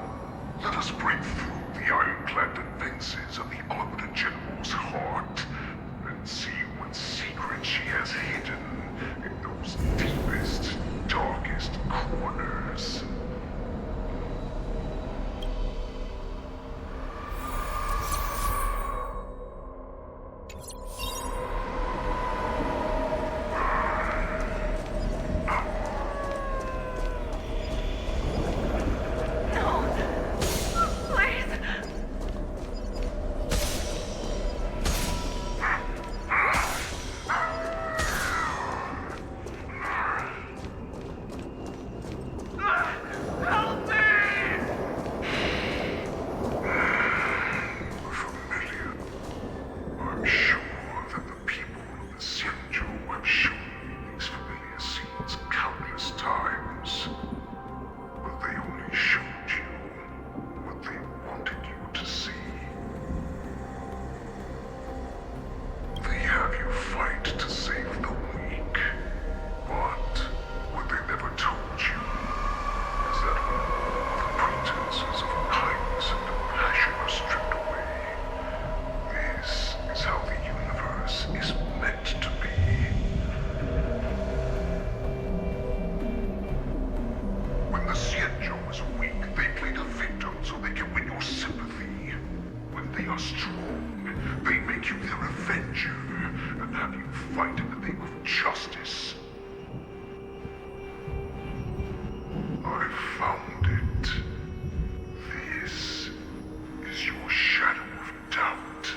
let us break through the ironclad defenses of the Arbiter General's heart and see what secret she has hidden in those deepest, darkest corners. are strong. They make you their avenger and have you fight in the name of justice. I found it. This is your shadow of doubt.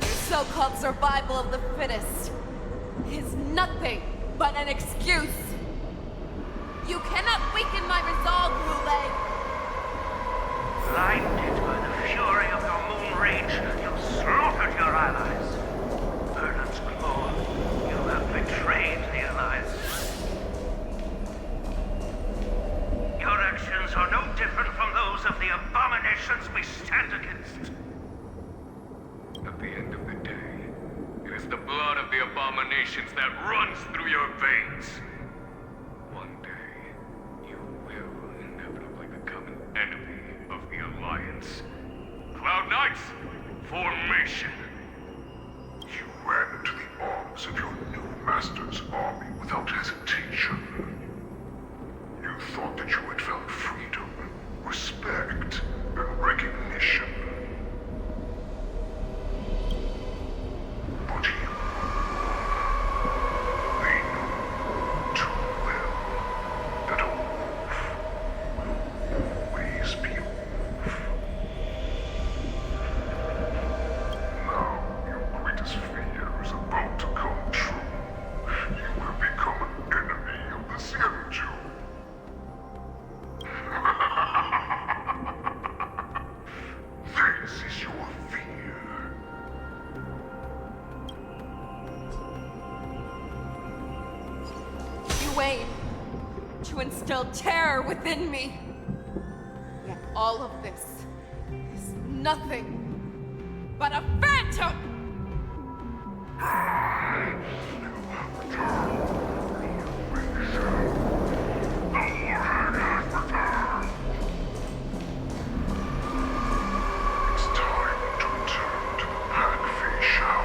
Your so-called survival of the fittest is nothing but an excuse. You cannot weaken my resolve, Hoolay. Blinded by the fury of your moon rage, you slaughtered your allies. Verdant's claw, you have betrayed the Alliance. Your actions are no different from those of the abominations we stand against. At the end of the day, it is the blood of the abominations that runs through your veins. One day, you will inevitably become an enemy of the Alliance. Cloud Knights, formation! You ran into the arms of your new master's army without hesitation. You thought that you had found freedom, respect, and recognition. But you... They know too well that a wolf will always be a wolf. Now your greatest fear is about to come true. You have become an enemy of the Xianzhou. This is your fear. You aim to instill terror within me. Yet all of this is nothing but a phantom! It's time to return to the pack, Feixiao.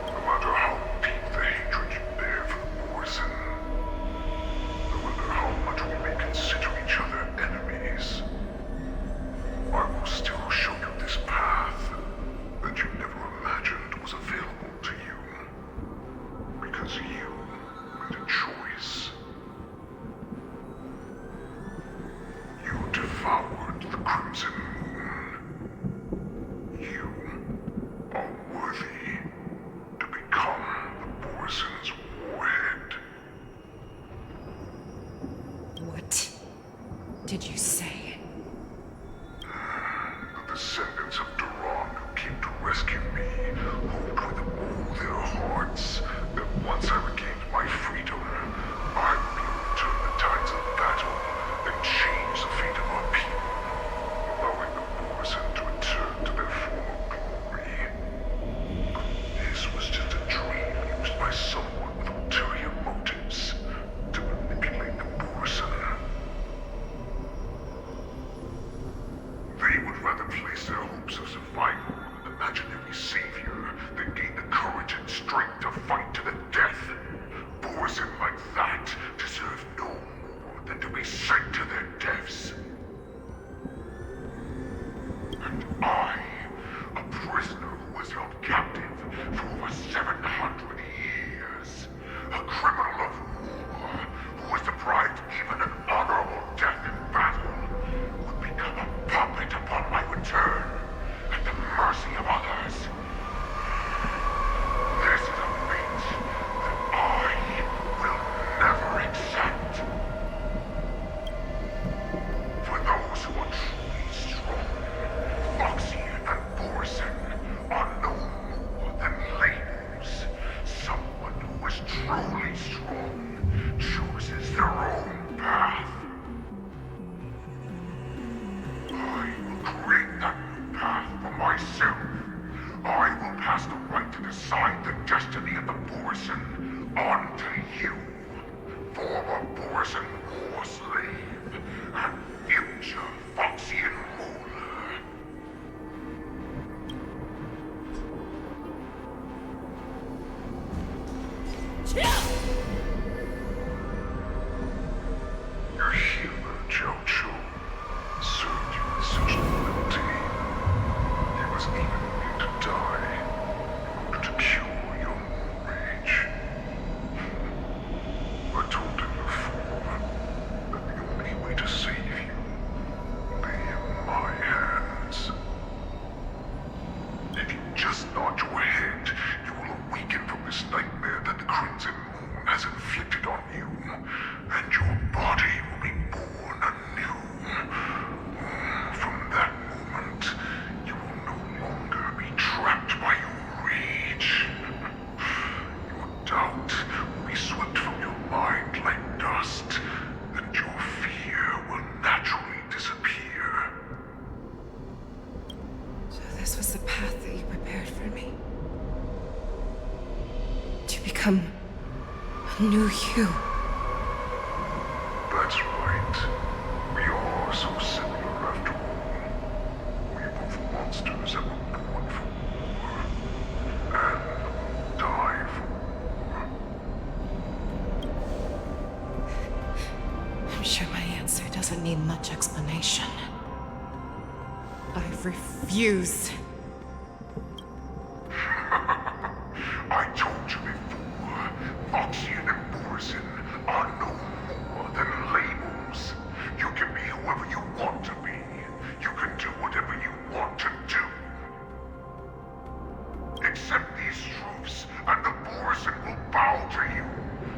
No matter how deep the hatred you bear for the Borson, no matter how much we may consider each other enemies, I will still show you this path that you never imagined was available to you. Because you made a choice. You devoured the Crimson Moon. You are worthy to become the Borson's warhead. What did you say? The descendants of Duran who came to rescue me hoped with all their hearts that once I regained my freedom, I would be able to turn the tides of battle and change the fate of our people, allowing the Borson to return to their former glory. This was just a dream used by someone with ulterior motives to manipulate the Borson. They would rather place their hopes of survival on an imaginary savior than gain the courage and strength to fight to the death. Borson like that deserve no more than to be sent to their deaths. And I, a prisoner who was held captive for over 700 years, a criminal of war who was deprived even an honorable death in battle, would become a puppet upon my return at the mercy of others. This is a fate that I will never accept. For those who are truly strong, Foxy and Borson are no more than labels. Someone who is truly strong chooses their own path. I will create that new path for myself. I will pass the right to decide the destiny of the Borson on to you, former Borson war slave and future Foxian ruler. Your healer, Jiao Chu, served you with such loyalty. He was even willing to die in order to cure your moon rage. I told him before that the only way to save you lay in my hands. If you just nod your head, you will awaken from this nightmare that the Crimson Moon has inflicted on you, and your body will be born anew. From that moment, you will no longer be trapped by your rage. Your doubt will be swept from your mind like dust, and your fear will naturally disappear. So this was the path that you prepared for me. To become a new you. That's right. We are so similar after all. We are both monsters that were born for war, and will die for war. I'm sure my answer doesn't need much explanation. I refuse. I told you before, Foxian and Borisin are no more than labels. You can be whoever you want to be. You can do whatever you want to do. Accept these truths, and the Borisin will bow to you.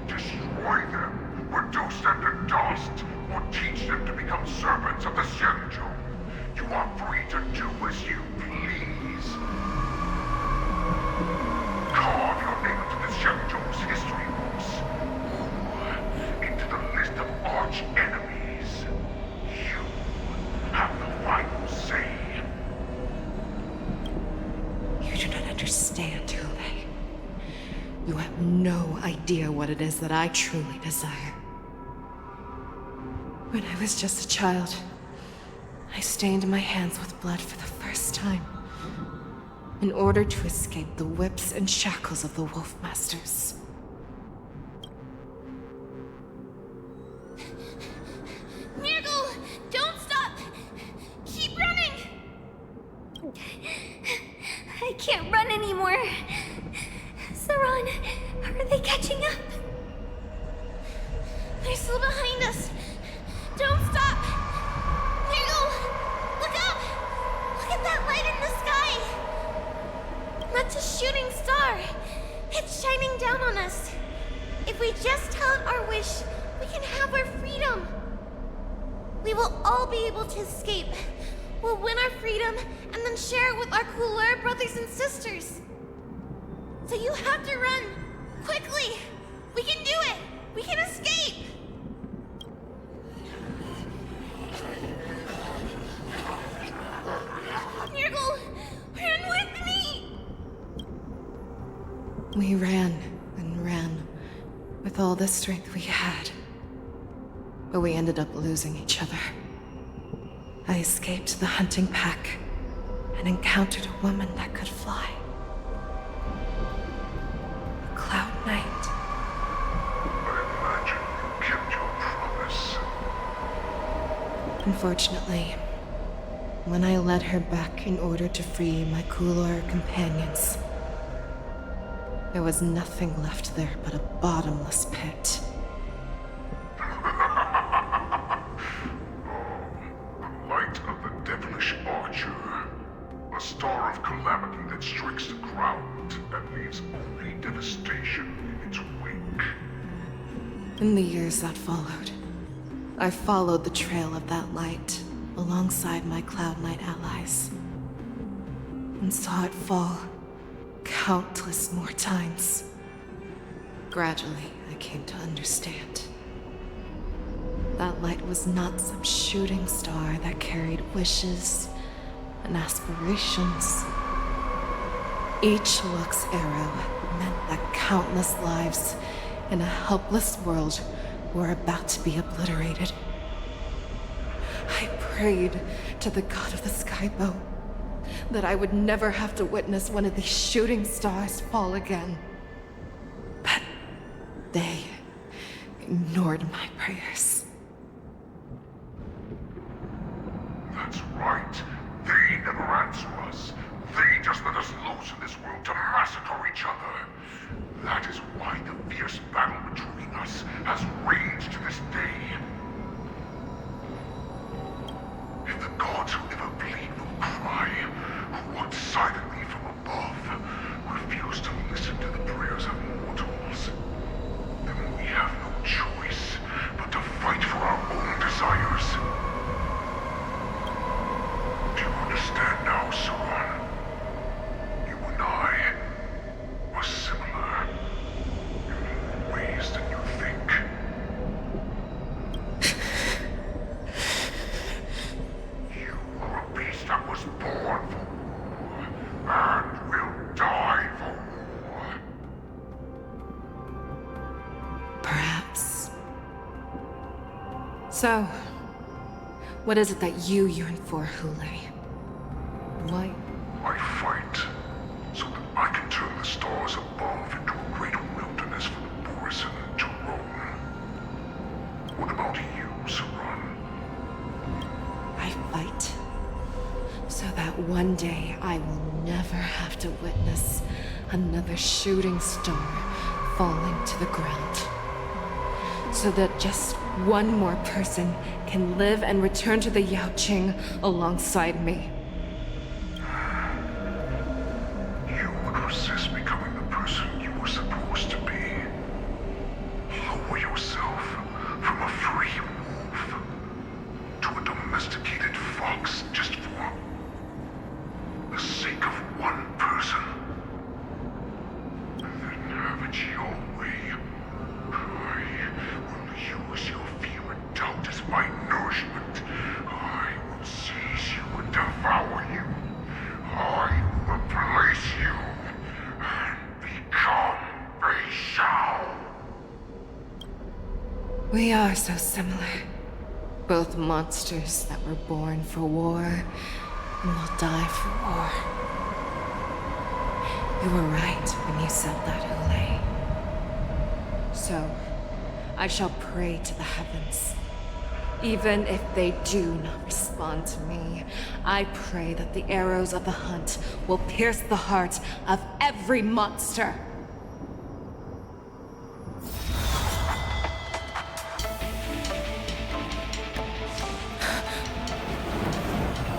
Destroy them, reduce them to dust, or teach them to become servants of the Xianzhou. You are free to do as you please. Carve your name into the Xianzhou's history books, or into the list of arch enemies. You have the final say. You do not understand, Hoolay. You have no idea what it is that I truly desire. When I was just a child, I stained my hands with blood for the first time, in order to escape the whips and shackles of the Wolf Masters. Nirgal, don't stop! Keep running! I can't run anymore. Saran, are they catching up? They're still behind us. Don't stop! Nirgal, look up! Look at that light in the sky! That's a shooting star. It's shining down on us. If we just tell it our wish, we can have our freedom. We will all be able to escape. We'll win our freedom and then share it with our cooler brothers and sisters. So you have to run. Quickly. We can do it. We can escape. Nirgal, run with me! We ran and ran with all the strength we had. But we ended up losing each other. I escaped the hunting pack and encountered a woman that could fly. A Cloud Knight. I imagine you kept your promise. Unfortunately, when I led her back in order to free my Kulor companions, there was nothing left there but a bottomless pit. Light of the devilish archer. A star of calamity that strikes the ground and leaves only devastation in its wake. In the years that followed, I followed the trail of that light alongside my Cloud Knight allies, and saw it fall countless more times. Gradually, I came to understand. That light was not some shooting star that carried wishes and aspirations. Each Luck's arrow meant that countless lives in a helpless world were about to be obliterated. I prayed to the god of the skybow that I would never have to witness one of these shooting stars fall again. But They ignored my prayers. That's right. They never answer us. They just let us loose in this world to massacre each other. That is why the fierce battle between us has raged to this day. If the gods who never bleed nor cry, who watch silently from above, refuse to listen to the prayers of mortals, then we have no choice but to fight for our own desires. Do you understand now, Suran? You and I are similar in more ways than you think. You are a beast that was born for war and will die for war. Perhaps. So, what is it that you yearn for, Hoolay? Why? I fight so that I can turn the stars above into a great wilderness for the Borisin to roam. What about you, Saran? I fight so that one day I will never have to witness another shooting star falling to the ground. So that just one more person can live and return to the Yaoqing alongside me. You would resist becoming the person you were supposed to be. Lower yourself from a free wolf to a domesticated fox just for the sake of one person. And then have it your way. I will use your fear and doubt as my nourishment. I will seize you and devour you. I will replace you and become Feixiao. We are so similar. Both monsters that were born for war and will die for war. You were right when you said that, Hoolay. So, I shall pray to the heavens. Even if they do not respond to me, I pray that the arrows of the hunt will pierce the heart of every monster.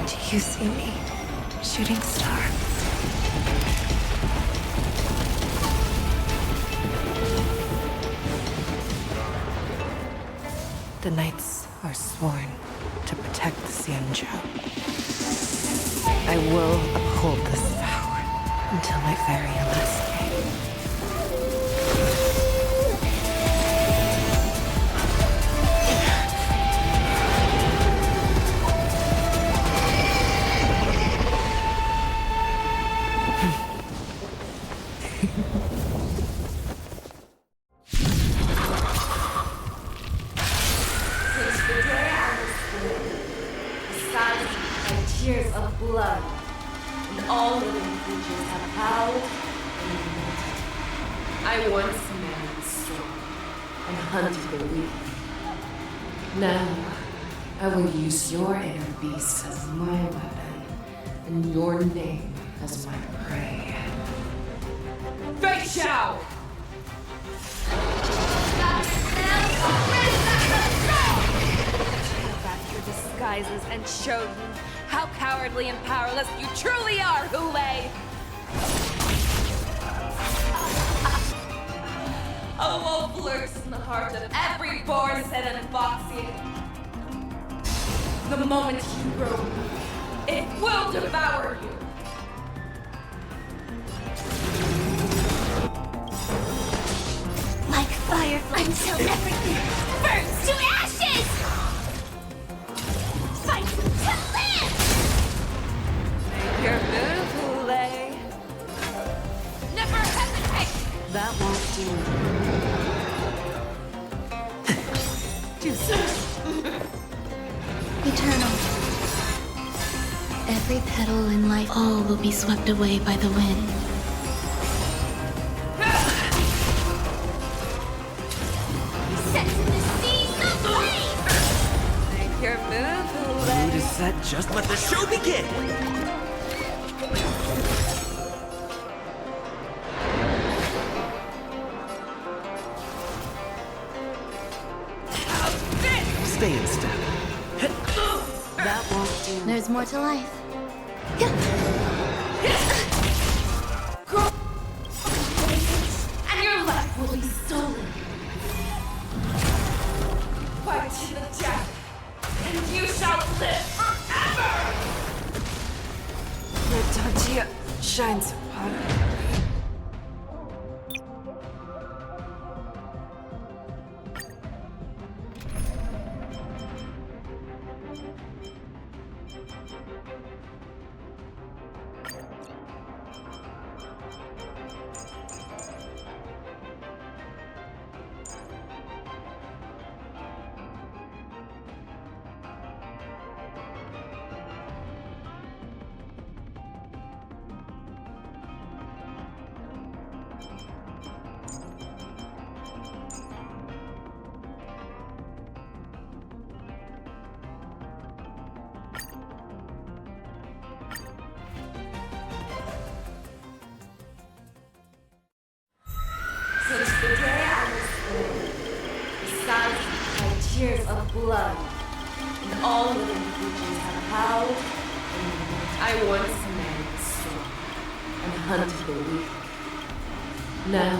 Do you see me, shooting star? The knights are sworn to protect the Xianzhou. I will uphold this vow until my very last day. Since the day I was born, the sighs and tears of blood, and all living creatures have howled and lamented. I once married strong and hunted the weak. Now, I will use your inner beast as my weapon, and your name as my prey. Feixiao! Take back your disguises and show you how cowardly and powerless you truly are, Hoolay! A wolf lurks in the heart of every Borisin and Foxian. The moment you grow, it will devour you. Like firefly until everything burns to ashes! Fight to live! Your move, Hoolay. Never hesitate! That won't do. Too soon. Eternal. Every petal in life, all will be swept away by the wind. Just let the show begin! Stay in step. That won't do. There's more to life. And your life will be stolen. Fight to the death, and you shall live forever! The tortilla shines upon me. Since the day I was born, the skies have cried tears of blood, and all living creatures have howled and mourned. I once married the strong and hunted the weak. Now,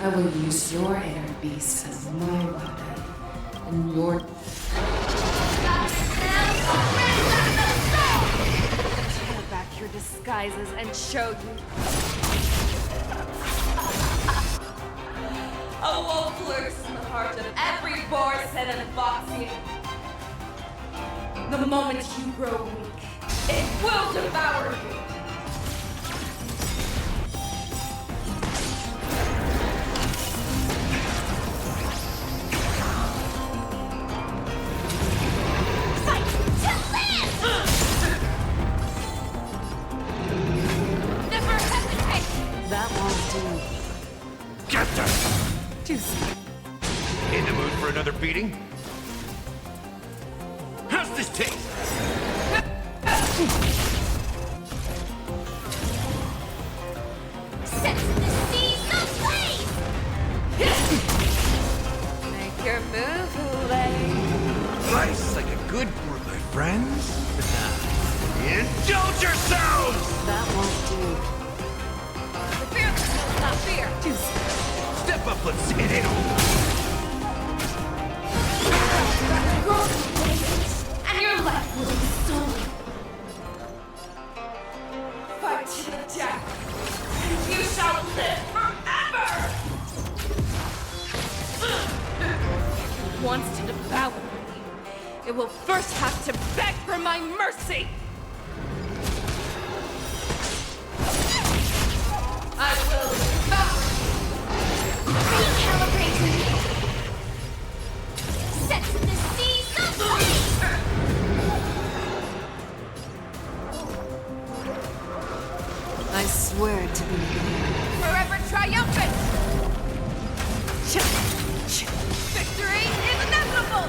I will use your air beasts as my weapon, and your... Tear back your disguises and show you. A wolf lurks in the heart of every Borisson and Foxian. The moment you grow weak, it will devour you. Fight to live! Never hesitate! That won't do. Get them! Juicy. In the mood for another beating? How's this taste? Set the seas ablaze! Make your move, Hoolay. Nice like a good word, my friends. Indulge yourselves! That won't do. Fear, not fear. Juicy. Step up, let's see it in. And your life will be stolen. Fight to the death, and you shall live forever! If it wants to devour me, it will first have to beg for my mercy. I will devour you. Recalibrating! Set the seas ablaze! I swear to be Forever triumphant! victory is inevitable.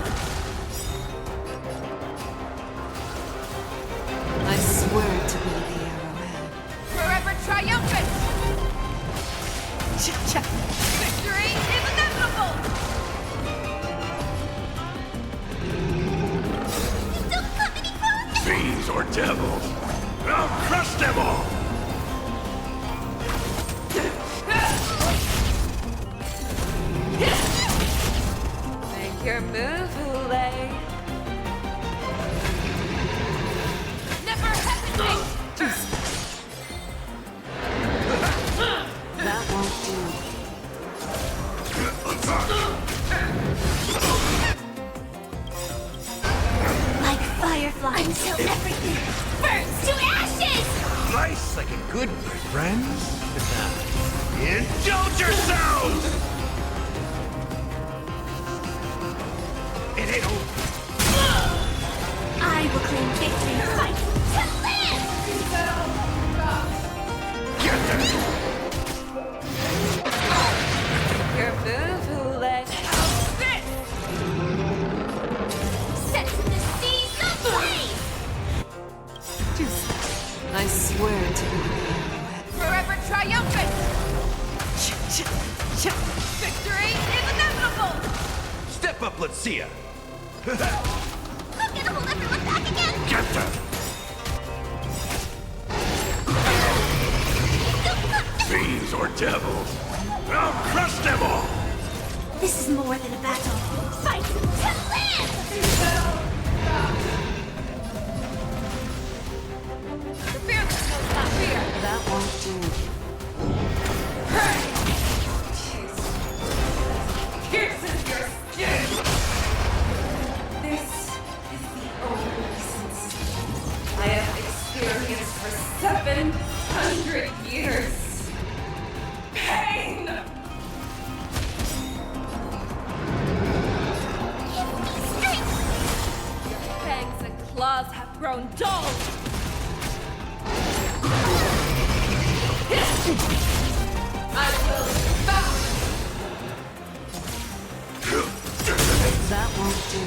I swear to be the arrowhead. Forever triumphant! Victory is inevitable. Don't come any closer! Fiends or devils? I'll crush them all! Make your move, Hoolay. Never hesitate! That won't do. Like fireflies until everything burns to ashes! Nice like a good, my friends. Indulge yourselves! It ain't over. I will claim victory and fight to live! Get them! Your move, Hoolay. Set the seas ablaze! Victory is inevitable! Step up, let's see ya! I'm gonna hold everyone back again! Captain! Fiends or devils, I'll crush them all! This is more than a battle. Fight to live! The fearless knows not fear. That won't do. Pierces your skin! This is the only sensation I have experienced for 700 years. Pain! Your fangs and claws have grown dull. I will stop! That won't do.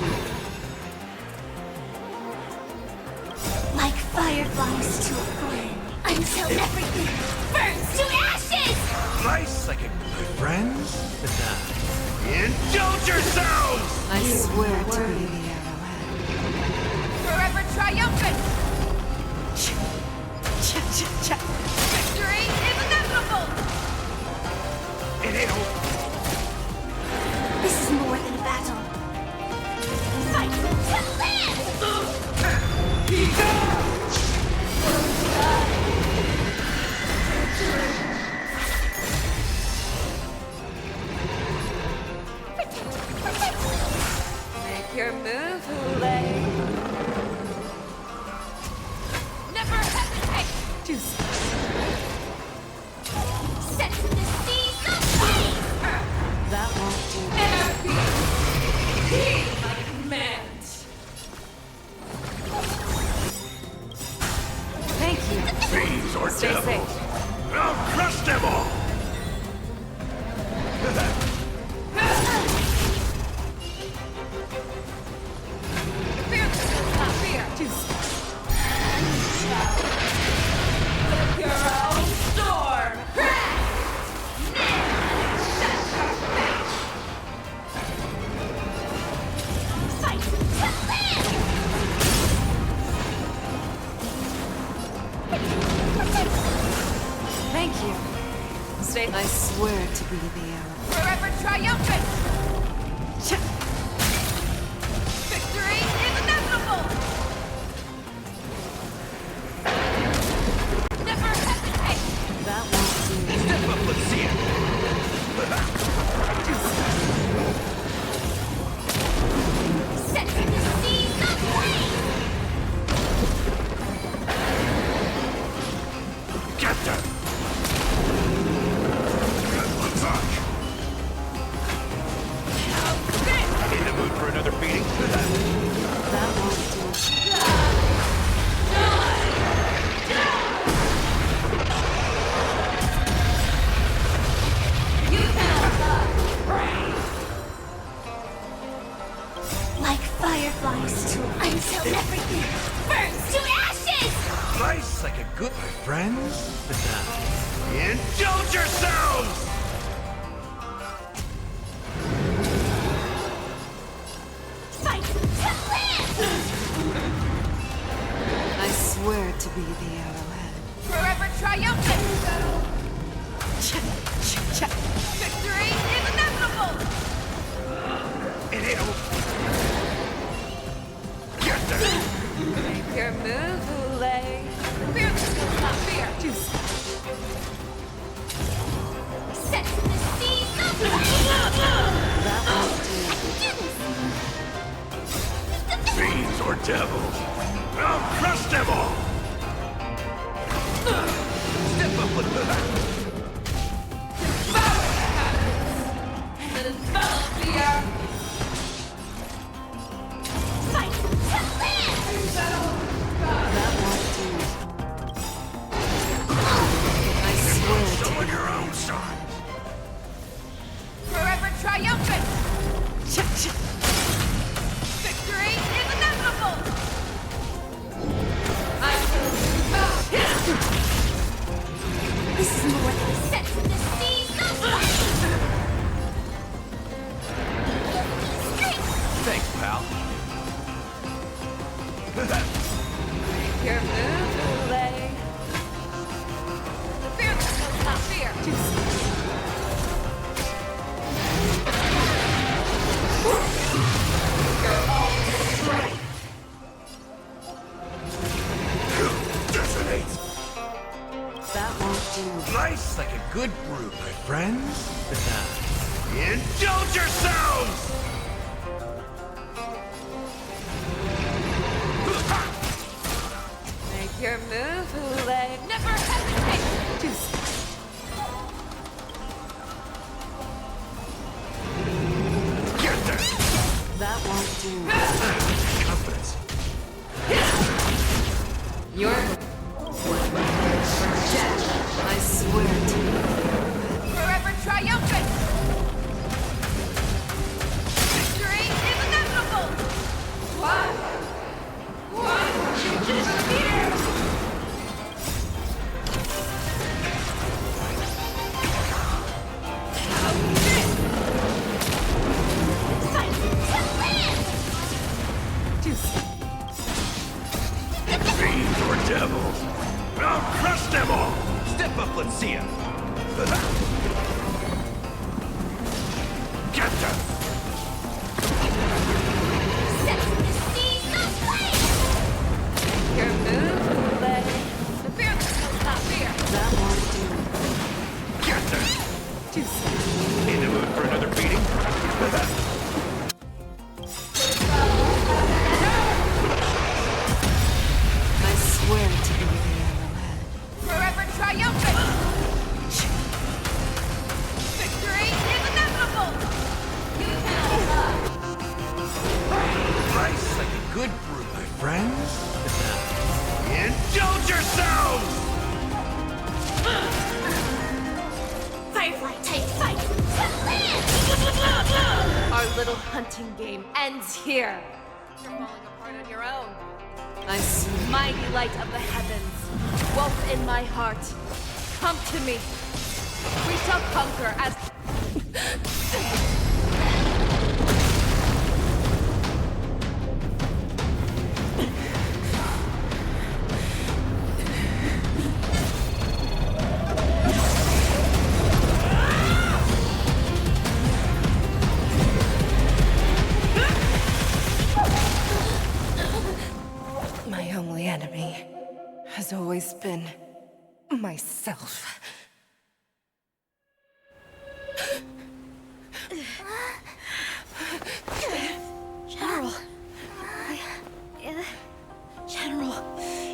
Like fireflies to a flame, until everything burns to ashes! Nice, like a good friends? Indulge yourselves! I swear to be the arrowhead. Forever triumphant! Victory is inevitable! It ain't over. This is more than a battle. Fight to live! Make your move, Hoolay. Never hesitate! Set to the seas of flame! That won't do. Anarchy! Be my command! Thank you. Fiends or Stay devils, safe. I'll crush them all! Fearless knows not fear. Live your own storm! Fight to live! Thank you. Stay I swear to be the arrow. forever triumphant! Victory is inevitable! Never hesitate! That won't do. Step up, let's see ya! Set to the seas of flame! Captain! Attack! In the mood for another beating? That won't do. You cannot love! Like fireflies to until everything burns to ashes! Nice, like a good friends? Indulge yourselves! Fight to live! I swear to be the arrowhead. Forever triumphant! Victory is inevitable! It ain't over. Make your move, Hoolay. Fearless knows not fear. Set to the seas of flame! That won't do. Fiends or devils, I'll crush them all! Step up, let's And envelop the earth. Fight to live! That won't do. I swear to Someone your own son! Forever triumphant! Victory is inevitable! I will bow. This is more my friends. Indulge yourselves! Make your move, Hoolay. Never hesitate! Get there! That won't do. Confidence. You're dead. I swear to you. Forever triumphant! Victory is inevitable! What? You disappeared! Fiends or devils? I'll crush them all! Step up, let's see it! Get them! Your move, Hoolay. The fearless knows not fear. That won't do. Get them! In the mood for another beating? I swear to be the arrowhead. Forever triumphant! Victory is inevitable! You cannot Rice like a good brew, my friends. Indulge yourselves! Fight! Our little hunting game ends here. You're falling apart on your own. I see. Mighty light of the heavens, wolf in my heart, come to me. We shall conquer as... My only enemy has always been myself. General. General,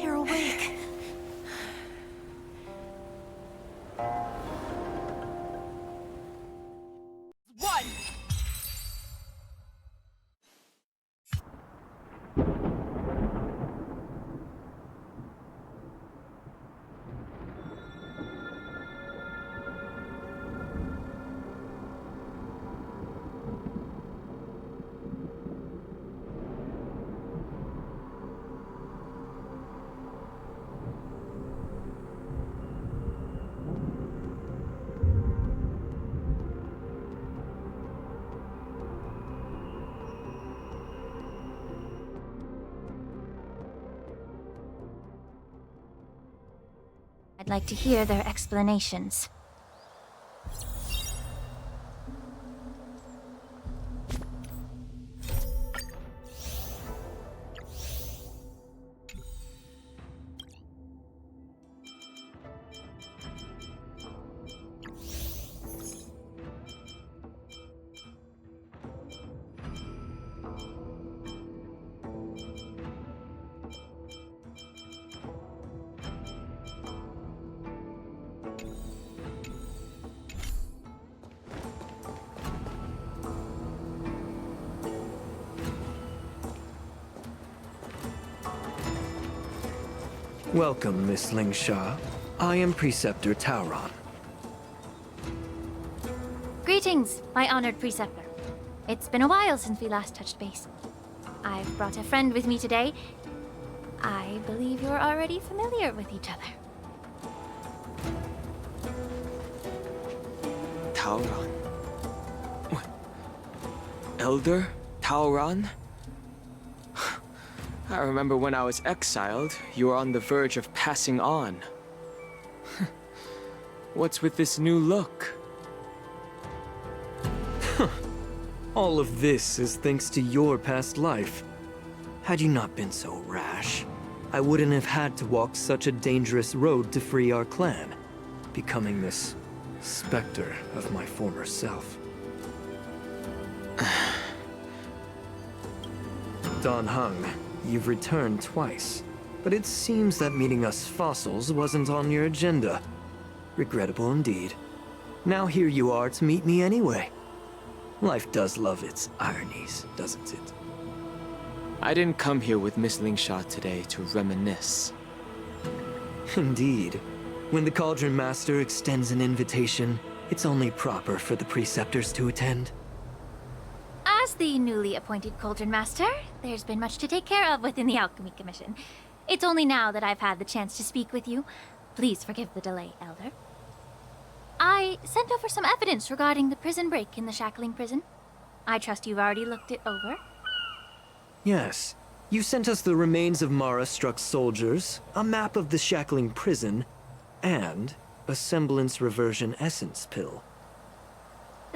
you're awake. One! I'd like to hear their explanations. Welcome, Miss Lingsha. I am Preceptor Tauron. Greetings, my honored preceptor. It's been a while since we last touched base. I've brought a friend with me today. I believe you're already familiar with each other. Tauron? Elder Tauron? I remember when I was exiled, you were on the verge of passing on. What's with this new look? All of this is thanks to your past life. Had you not been so rash, I wouldn't have had to walk such a dangerous road to free our clan, becoming this Spectre of my former self. Dan Heng, you've returned twice, but it seems that meeting us fossils wasn't on your agenda. Regrettable indeed. Now here you are to meet me anyway. Life does love its ironies, doesn't it? I didn't come here with Miss Lingsha today to reminisce. Indeed. When the Cauldron Master extends an invitation, it's only proper for the preceptors to attend. As the newly appointed Cauldron Master, there's been much to take care of within the Alchemy Commission. It's only now that I've had the chance to speak with you. Please forgive the delay, Elder. I sent over some evidence regarding the prison break in the Shackling prison. I trust you've already looked it over. Yes. You sent us the remains of Mara-struck soldiers, a map of the Shackling prison, and a semblance reversion essence pill.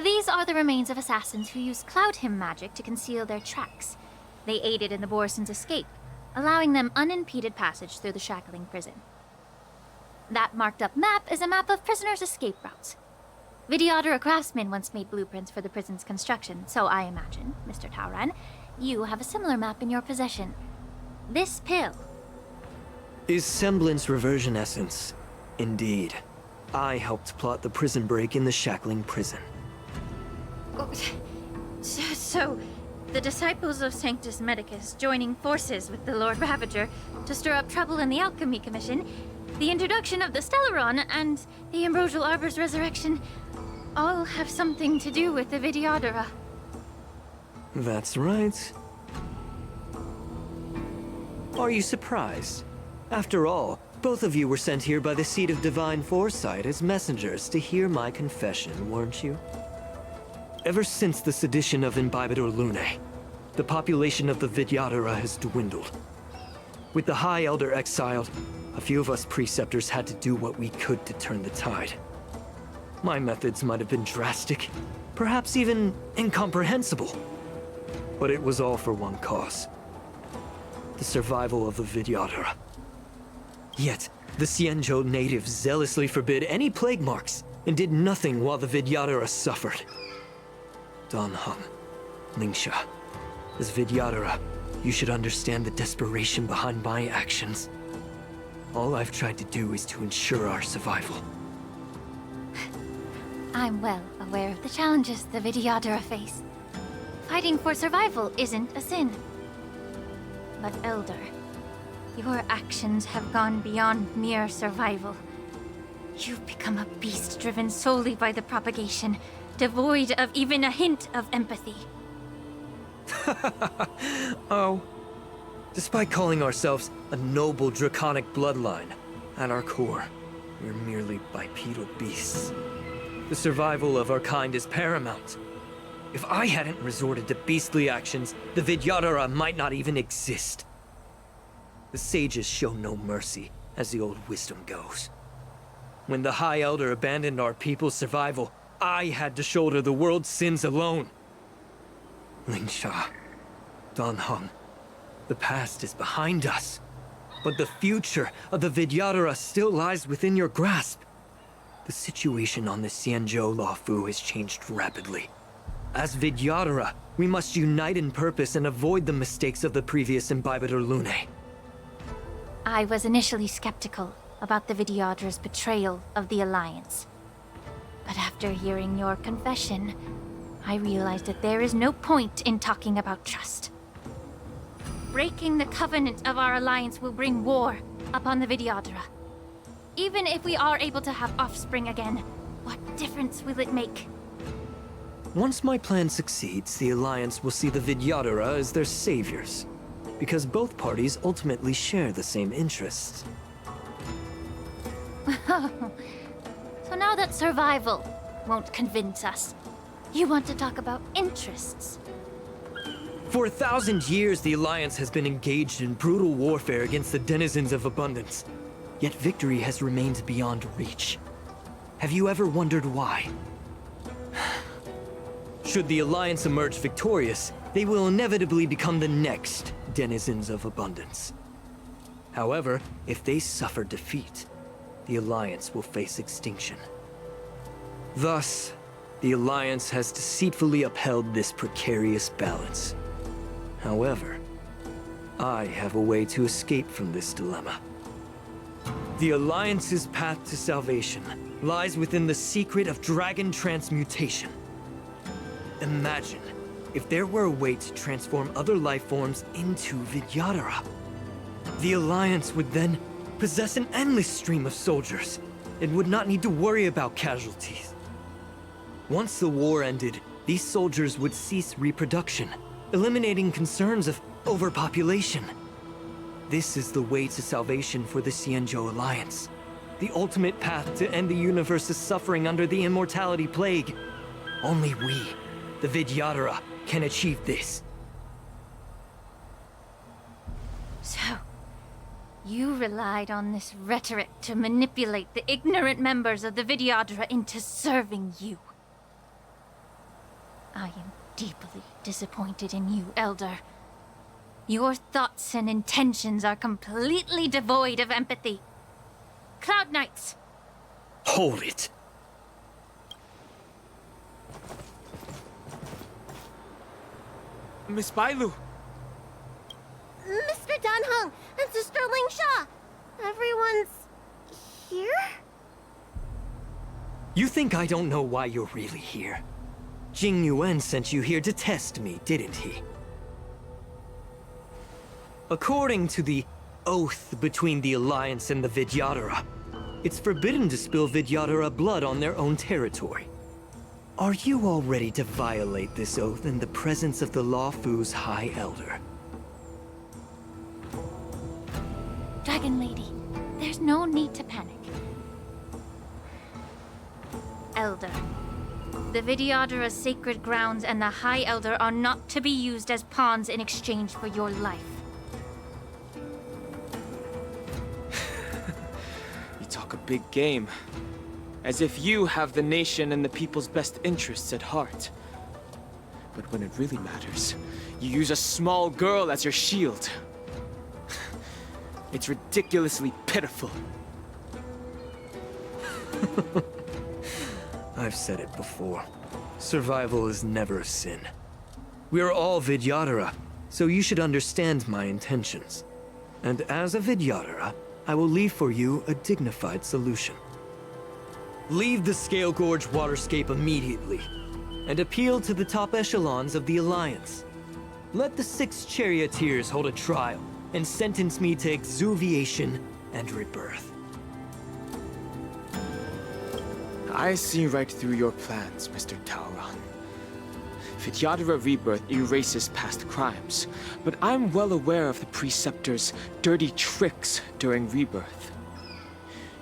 These are the remains of assassins who used Cloud Hymn magic to conceal their tracks. They aided in the Borison's escape, allowing them unimpeded passage through the Shackling prison. That marked-up map is a map of prisoners' escape routes. Vidyadhara craftsmen once made blueprints for the prison's construction, so I imagine, Mr. Tauran, you have a similar map in your possession. This pill is semblance reversion essence. Indeed. I helped plot the prison break in the Shackling prison. So, the disciples of Sanctus Medicus joining forces with the Lord Ravager to stir up trouble in the Alchemy Commission, the introduction of the Stellaron, and the Ambrosial Arbor's resurrection all have something to do with the Vidyadhara. That's right. Are you surprised? After all, both of you were sent here by the Seat of Divine Foresight as messengers to hear my confession, weren't you? Ever since the sedition of Imbibador Lunae, the population of the Vidyadhara has dwindled. With the High Elder exiled, a few of us preceptors had to do what we could to turn the tide. My methods might have been drastic, perhaps even incomprehensible. But it was all for one cause. The survival of the Vidyadhara. Yet, the Xianzhou natives zealously forbid any plague marks and did nothing while the Vidyadhara suffered. Dan Heng, Lingsha, as Vidyadhara, you should understand the desperation behind my actions. All I've tried to do is to ensure our survival. I'm well aware of the challenges the Vidyadhara face. Fighting for survival isn't a sin. But Elder, your actions have gone beyond mere survival. You've become a beast driven solely by the propagation, devoid of even a hint of empathy. Oh. Despite calling ourselves a noble draconic bloodline, at our core, we're merely bipedal beasts. The survival of our kind is paramount. If I hadn't resorted to beastly actions, the Vidyadhara might not even exist. The sages show no mercy, as the old wisdom goes. When the High Elder abandoned our people's survival, I had to shoulder the world's sins alone. Lingsha, Dan Heng, the past is behind us, but the future of the Vidyadhara still lies within your grasp. The situation on the Xianzhou Luofu has changed rapidly. As Vidyadhara, we must unite in purpose and avoid the mistakes of the previous Imbibador Lunae. I was initially skeptical about the Vidyadhara's betrayal of the Alliance. But after hearing your confession, I realized that there is no point in talking about trust. Breaking the covenant of our alliance will bring war upon the Vidyadhara. Even if we are able to have offspring again, what difference will it make? Once my plan succeeds, the Alliance will see the Vidyadhara as their saviors, because both parties ultimately share the same interests. So now that survival won't convince us, you want to talk about interests? For 1,000 years, the Alliance has been engaged in brutal warfare against the denizens of abundance. Yet victory has remained beyond reach. Have you ever wondered why? Should the Alliance emerge victorious, they will inevitably become the next denizens of abundance. However, if they suffer defeat, the Alliance will face extinction. Thus, the Alliance has deceitfully upheld this precarious balance. However, I have a way to escape from this dilemma. The Alliance's path to salvation lies within the secret of dragon transmutation. Imagine if there were a way to transform other life forms into Vidyadhara. The Alliance would then possess an endless stream of soldiers and would not need to worry about casualties. Once the war ended, these soldiers would cease reproduction, eliminating concerns of overpopulation. This is the way to salvation for the Xianzhou Alliance. The ultimate path to end the universe's suffering under the immortality plague. Only we, the Vidyadhara, can achieve this. So, you relied on this rhetoric to manipulate the ignorant members of the Vidyadhara into serving you. I am deeply disappointed in you, Elder. Your thoughts and intentions are completely devoid of empathy. Cloud Knights! Hold it! Miss Bailu! Mr. Danheng and Sister Lingsha! Everyone's here? You think I don't know why you're really here? Jing Yuan sent you here to test me, didn't he? According to the oath between the Alliance and the Vidyadhara, it's forbidden to spill Vidyadhara blood on their own territory. Are you all ready to violate this oath in the presence of the Luofu's High Elder? Dragon Lady, there's no need to panic. Elder, the Vidyadhara's sacred grounds and the High Elder are not to be used as pawns in exchange for your life. You talk a big game. As if you have the nation and the people's best interests at heart. But when it really matters, you use a small girl as your shield. It's ridiculously pitiful. I've said it before. Survival is never a sin. We're all Vidyadhara, so you should understand my intentions. And as a Vidyadhara, I will leave for you a dignified solution. Leave the Scale Gorge waterscape immediately, and appeal to the top echelons of the Alliance. Let the 6 charioteers hold a trial, and sentence me to exuviation and rebirth. I see right through your plans, Mr. Taoran. Vidyadhara rebirth erases past crimes, but I'm well aware of the Preceptor's dirty tricks during rebirth.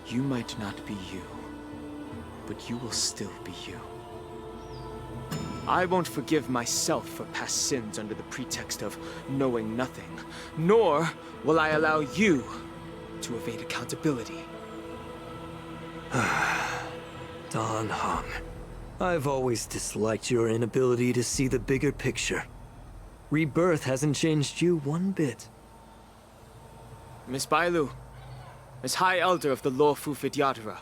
You might not be you, but you will still be you. I won't forgive myself for past sins under the pretext of knowing nothing, nor will I allow you to evade accountability. Dan Heng, I've always disliked your inability to see the bigger picture. Rebirth hasn't changed you one bit. Miss Bailu, as High Elder of the Luofu Vidyadhara,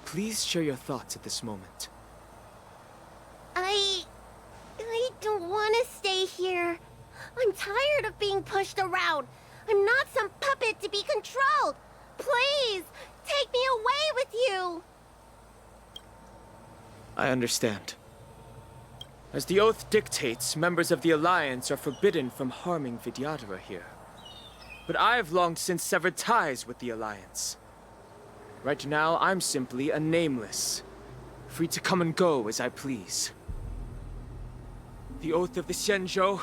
please share your thoughts at this moment. I don't want to stay here. I'm tired of being pushed around. I'm not some puppet to be controlled. Please, take me away with you. I understand. As the oath dictates, members of the Alliance are forbidden from harming Vidyadhara here. But I've long since severed ties with the Alliance. Right now, I'm simply a nameless, free to come and go as I please. The oath of the Xianzhou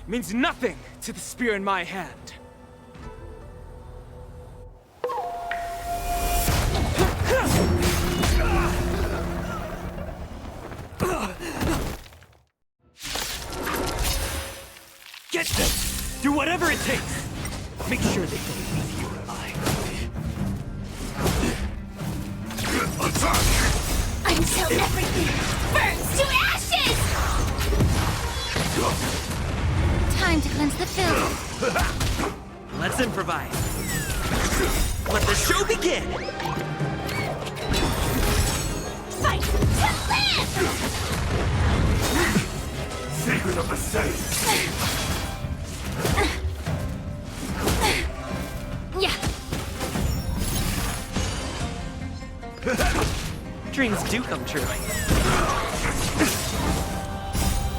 means nothing to the spear in my hand. Get them! Do whatever it takes! Make sure they don't leave you alive. Until everything burns to ashes! Time to cleanse the film. Let's improvise. Let the show begin! Fight to live! of the same. Yeah. Dreams do come true.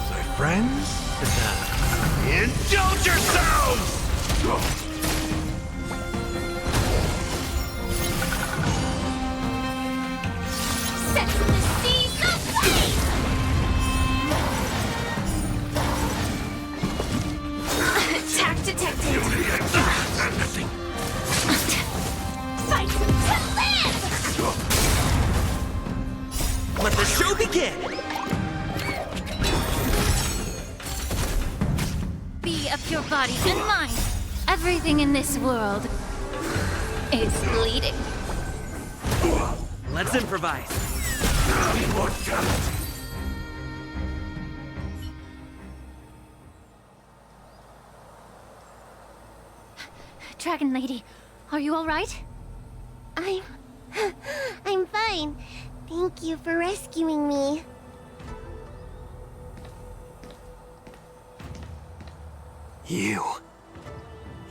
So, friends, indulge yourselves! Set the seas aflame! Attack detected. Fight to live! Let the show begin! Be of your body and mind. Everything in this world is bleeding. Let's improvise. Dragon Lady, are you all right? I'm fine. Thank you for rescuing me.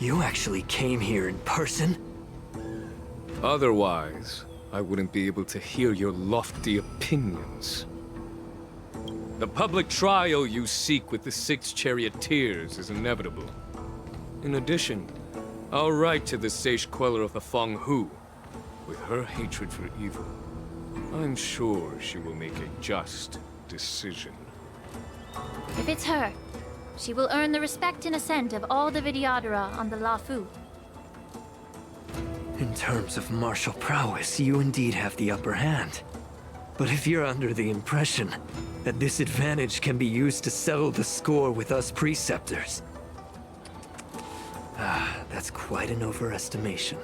You actually came here in person? Otherwise, I wouldn't be able to hear your lofty opinions. The public trial you seek with the 6 charioteers is inevitable. In addition, I'll write to the sage queller of the Feng Hu. With her hatred for evil, I'm sure she will make a just decision. If it's her, she will earn the respect and assent of all the Vidyadhara on the Lafu. In terms of martial prowess, you indeed have the upper hand. But if you're under the impression that this advantage can be used to settle the score with us preceptors, that's quite an overestimation.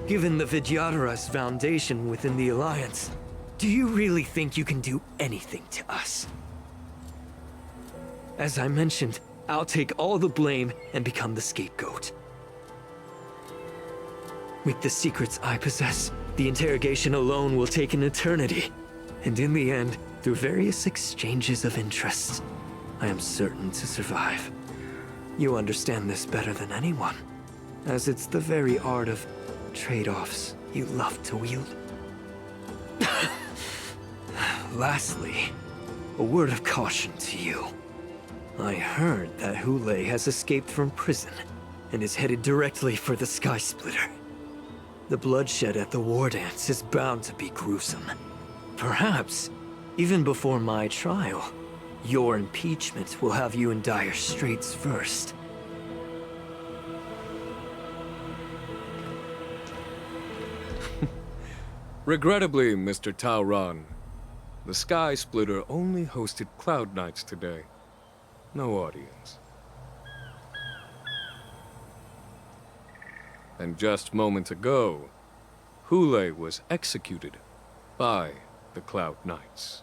Given the Vidyadhara's foundation within the Alliance, do you really think you can do anything to us? As I mentioned, I'll take all the blame and become the scapegoat. With the secrets I possess, the interrogation alone will take an eternity. And in the end, through various exchanges of interest, I am certain to survive. You understand this better than anyone, as it's the very art of trade-offs you love to wield. Lastly, a word of caution to you. I heard that Hoolay has escaped from prison and is headed directly for the Sky Splitter. The bloodshed at the war dance is bound to be gruesome. Perhaps, even before my trial, your impeachment will have you in dire straits first. Regrettably, Mr. Taoran, the Sky Splitter only hosted Cloud Knights today. No audience. And just moments ago, Hoolay was executed by the Cloud Knights.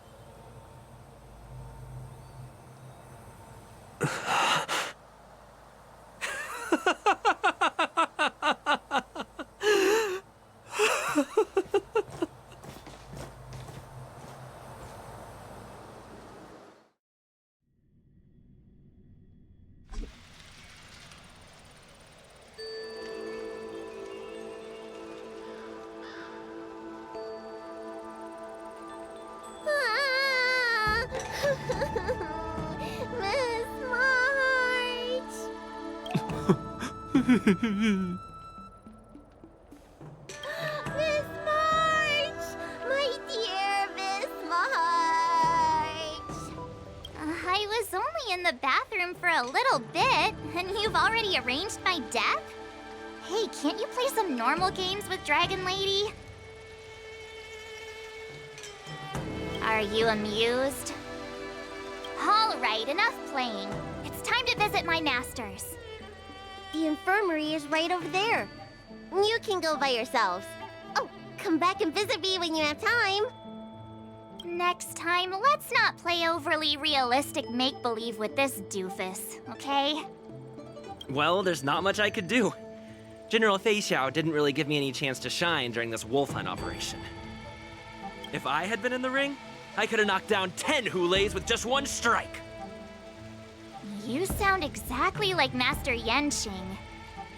Miss March! Miss March! My dear Miss March! I was only in the bathroom for a little bit, and you've already arranged my death? Hey, can't you play some normal games with Dragon Lady? Are you amused? All right, enough playing. It's time to visit my masters. The infirmary is right over there. You can go by yourselves. Oh, come back and visit me when you have time. Next time, let's not play overly realistic make-believe with this doofus, okay? Well, there's not much I could do. General Feixiao didn't really give me any chance to shine during this wolf hunt operation. If I had been in the ring, I could have knocked down 10 Hoolays with just one strike. You sound exactly like Master Yenqing.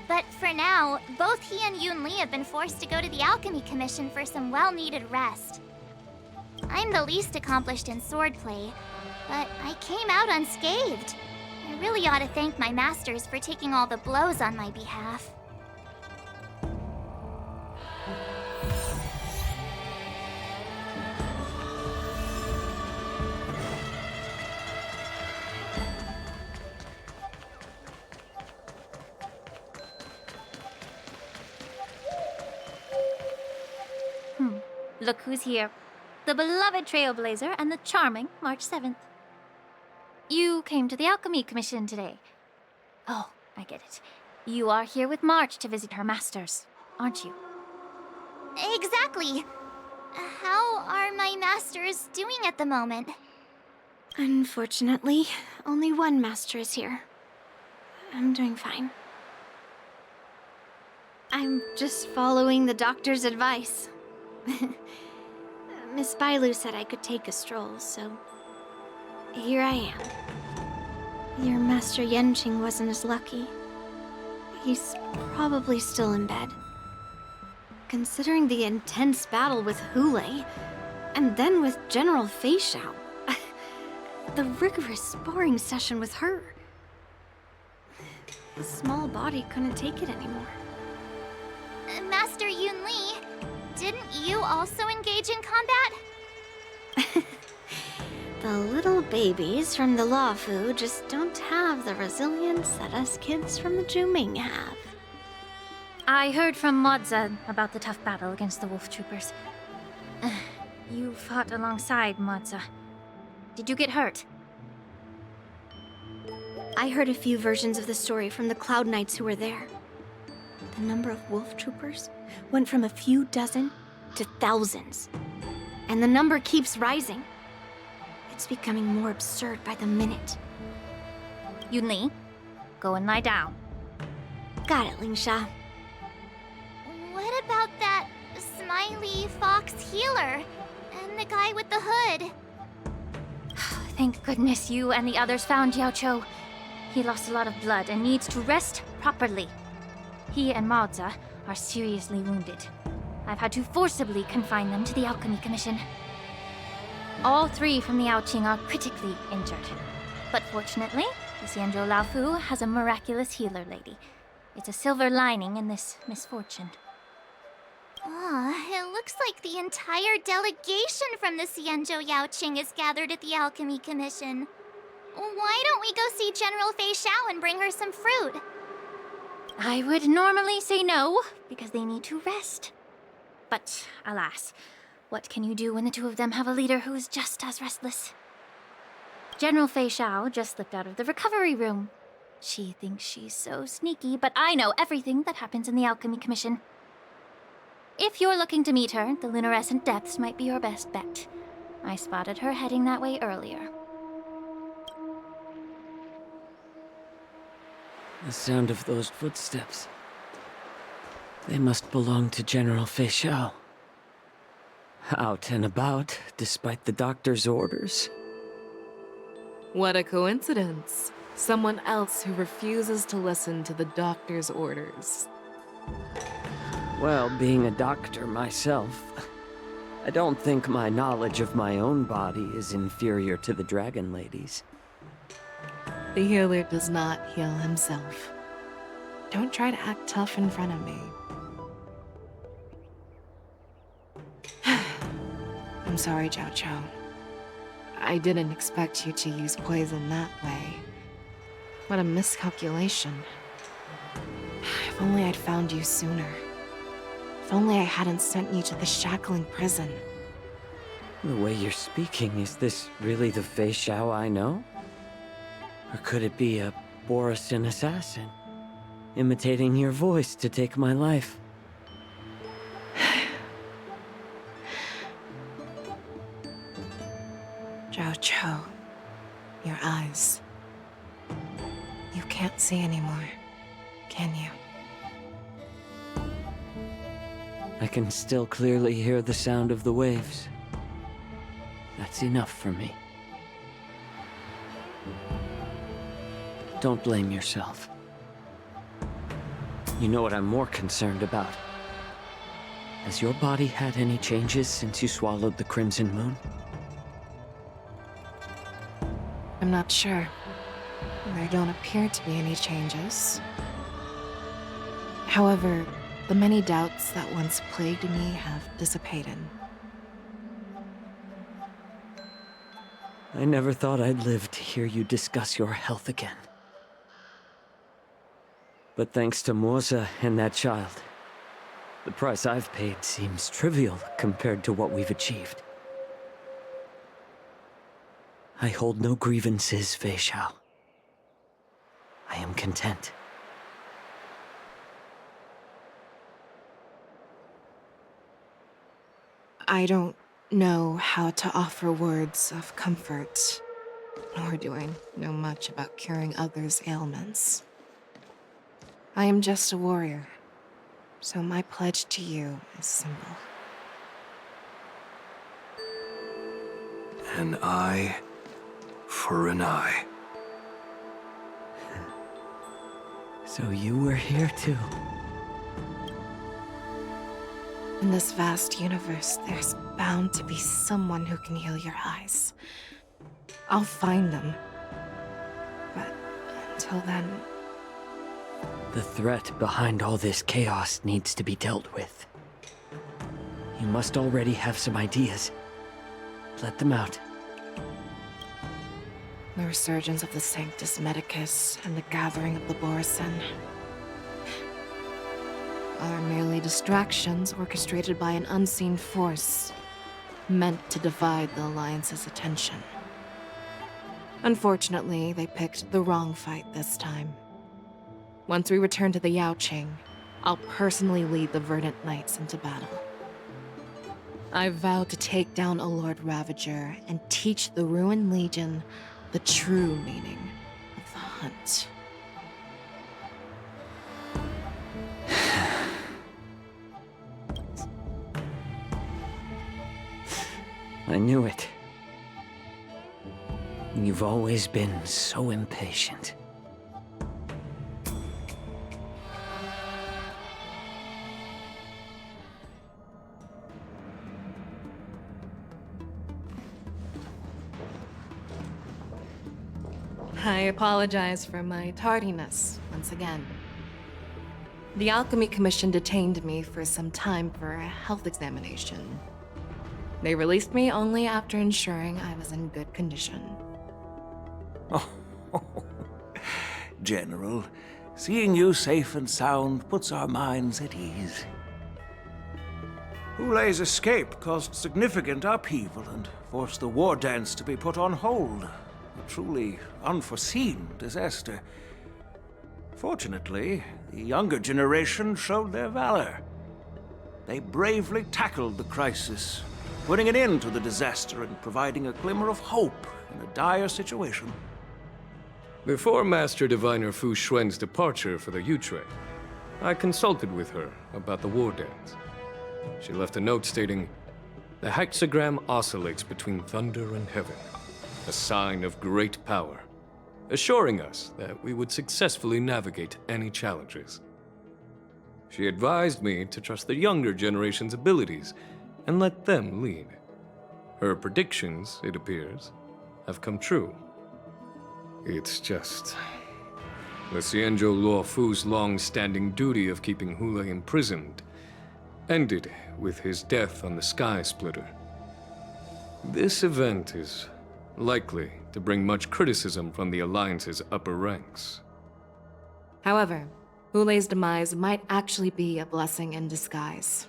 But for now, both he and Yunli have been forced to go to the Alchemy Commission for some well-needed rest. I'm the least accomplished in swordplay, but I came out unscathed. I really ought to thank my masters for taking all the blows on my behalf. Look who's here. The beloved Trailblazer and the charming March 7th. You came to the Alchemy Commission today. Oh, I get it. You are here with March to visit her masters, aren't you? Exactly. How are my masters doing at the moment? Unfortunately, only one master is here. I'm doing fine. I'm just following the doctor's advice. Miss Bailu said I could take a stroll, so here I am. Your Master Yenqing wasn't as lucky. He's probably still in bed. Considering the intense battle with Hoolay, and then with General Feixiao, the rigorous sparring session with her, his small body couldn't take it anymore. Master Yunli, didn't you also engage in combat? The little babies from the Luofu just don't have the resilience that us kids from the Zhuming have. I heard from Moza about the tough battle against the wolf troopers. You fought alongside Moza. Did you get hurt? I heard a few versions of the story from the Cloud Knights who were there. The number of wolf troopers went from a few dozen to thousands. And the number keeps rising. It's becoming more absurd by the minute. Yunli, go and lie down. Got it, Lingsha. What about that smiley fox healer and the guy with the hood? Thank goodness you and the others found Yao Cho. He lost a lot of blood and needs to rest properly. He and Maoza are seriously wounded. I've had to forcibly confine them to the Alchemy Commission. All three from the Yaoqing are critically injured. But fortunately, the Xianzhou Laofu has a miraculous healer lady. It's a silver lining in this misfortune. It looks like the entire delegation from the Xianzhou Yaoqing is gathered at the Alchemy Commission. Why don't we go see General Feixiao and bring her some fruit? I would normally say no, because they need to rest. But alas, what can you do when the two of them have a leader who is just as restless? General Feixiao just slipped out of the recovery room. She thinks she's so sneaky, but I know everything that happens in the Alchemy Commission. If you're looking to meet her, the luminescent depths might be your best bet. I spotted her heading that way earlier. The sound of those footsteps. They must belong to General Feixiao. Out and about, despite the doctor's orders. What a coincidence. Someone else who refuses to listen to the doctor's orders. Well, being a doctor myself, I don't think my knowledge of my own body is inferior to the Dragon Lady's. The healer does not heal himself. Don't try to act tough in front of me. I'm sorry, Zhao Cho. I didn't expect you to use poison that way. What a miscalculation. If only I'd found you sooner. If only I hadn't sent you to the shackling prison. The way you're speaking, is this really the Feixiao I know? Or could it be a Borisin assassin, imitating your voice to take my life? Zhao Cho, your eyes. You can't see anymore, can you? I can still clearly hear the sound of the waves. That's enough for me. Don't blame yourself. You know what I'm more concerned about? Has your body had any changes since you swallowed the Crimson Moon? I'm not sure. There don't appear to be any changes. However, the many doubts that once plagued me have dissipated. I never thought I'd live to hear you discuss your health again. But thanks to Morza and that child, the price I've paid seems trivial compared to what we've achieved. I hold no grievances, Feixiao. I am content. I don't know how to offer words of comfort, nor do I know much about curing others' ailments. I am just a warrior, so my pledge to you is simple. An eye for an eye. So you were here too. In this vast universe, there's bound to be someone who can heal your eyes. I'll find them. But until then... The threat behind all this chaos needs to be dealt with. You must already have some ideas. Let them out. The resurgence of the Sanctus Medicus and the gathering of the Borisin are merely distractions orchestrated by an unseen force, meant to divide the Alliance's attention. Unfortunately, they picked the wrong fight this time. Once we return to the Yaoqing, I'll personally lead the Verdant Knights into battle. I vow to take down a Lord Ravager and teach the Ruined Legion the true meaning of the hunt. I knew it. You've always been so impatient. I apologize for my tardiness once again. The Alchemy Commission detained me for some time for a health examination. They released me only after ensuring I was in good condition. Oh, General, seeing you safe and sound puts our minds at ease. Hoolay's escape caused significant upheaval and forced the war dance to be put on hold. A truly unforeseen disaster. Fortunately, the younger generation showed their valor. They bravely tackled the crisis, putting an end to the disaster and providing a glimmer of hope in a dire situation. Before Master Diviner Fu Xuan's departure for the Yutre, I consulted with her about the war dance. She left a note stating, "The hexagram oscillates between thunder and heaven, a sign of great power, assuring us that we would successfully navigate any challenges." She advised me to trust the younger generation's abilities and let them lead. Her predictions, it appears, have come true. It's just... the Xianzhou Luo Fu's long-standing duty of keeping Hoolay imprisoned ended with his death on the Sky Splitter. This event is likely to bring much criticism from the Alliance's upper ranks. However, Hoolay's demise might actually be a blessing in disguise.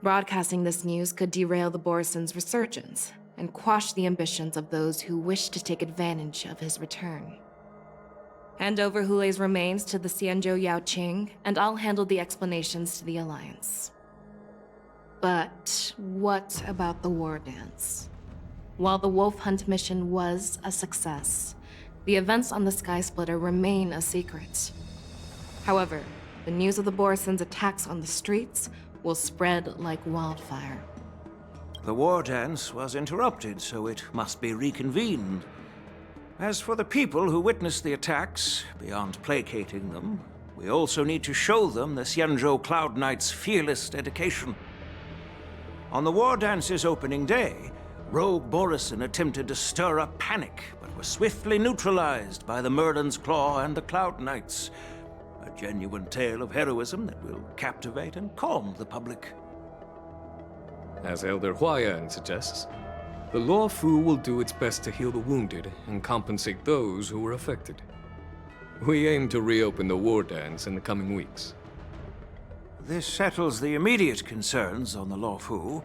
Broadcasting this news could derail the Borisin's resurgence and quash the ambitions of those who wish to take advantage of his return. Hand over Hoolay's remains to the Xianzhou Yaoqing, and I'll handle the explanations to the Alliance. But what about the war dance? While the Wolf Hunt mission was a success, the events on the Sky Splitter remain a secret. However, the news of the Borisin's attacks on the streets will spread like wildfire. The war dance was interrupted, so it must be reconvened. As for the people who witnessed the attacks, beyond placating them, we also need to show them the Xianzhou Cloud Knight's fearless dedication. On the war dance's opening day, rogue Borison attempted to stir up panic, but were swiftly neutralized by the Merlin's Claw and the Cloud Knights. A genuine tale of heroism that will captivate and calm the public. As Elder Huayan suggests, the Law Fu will do its best to heal the wounded and compensate those who were affected. We aim to reopen the war dance in the coming weeks. This settles the immediate concerns on the Law Fu,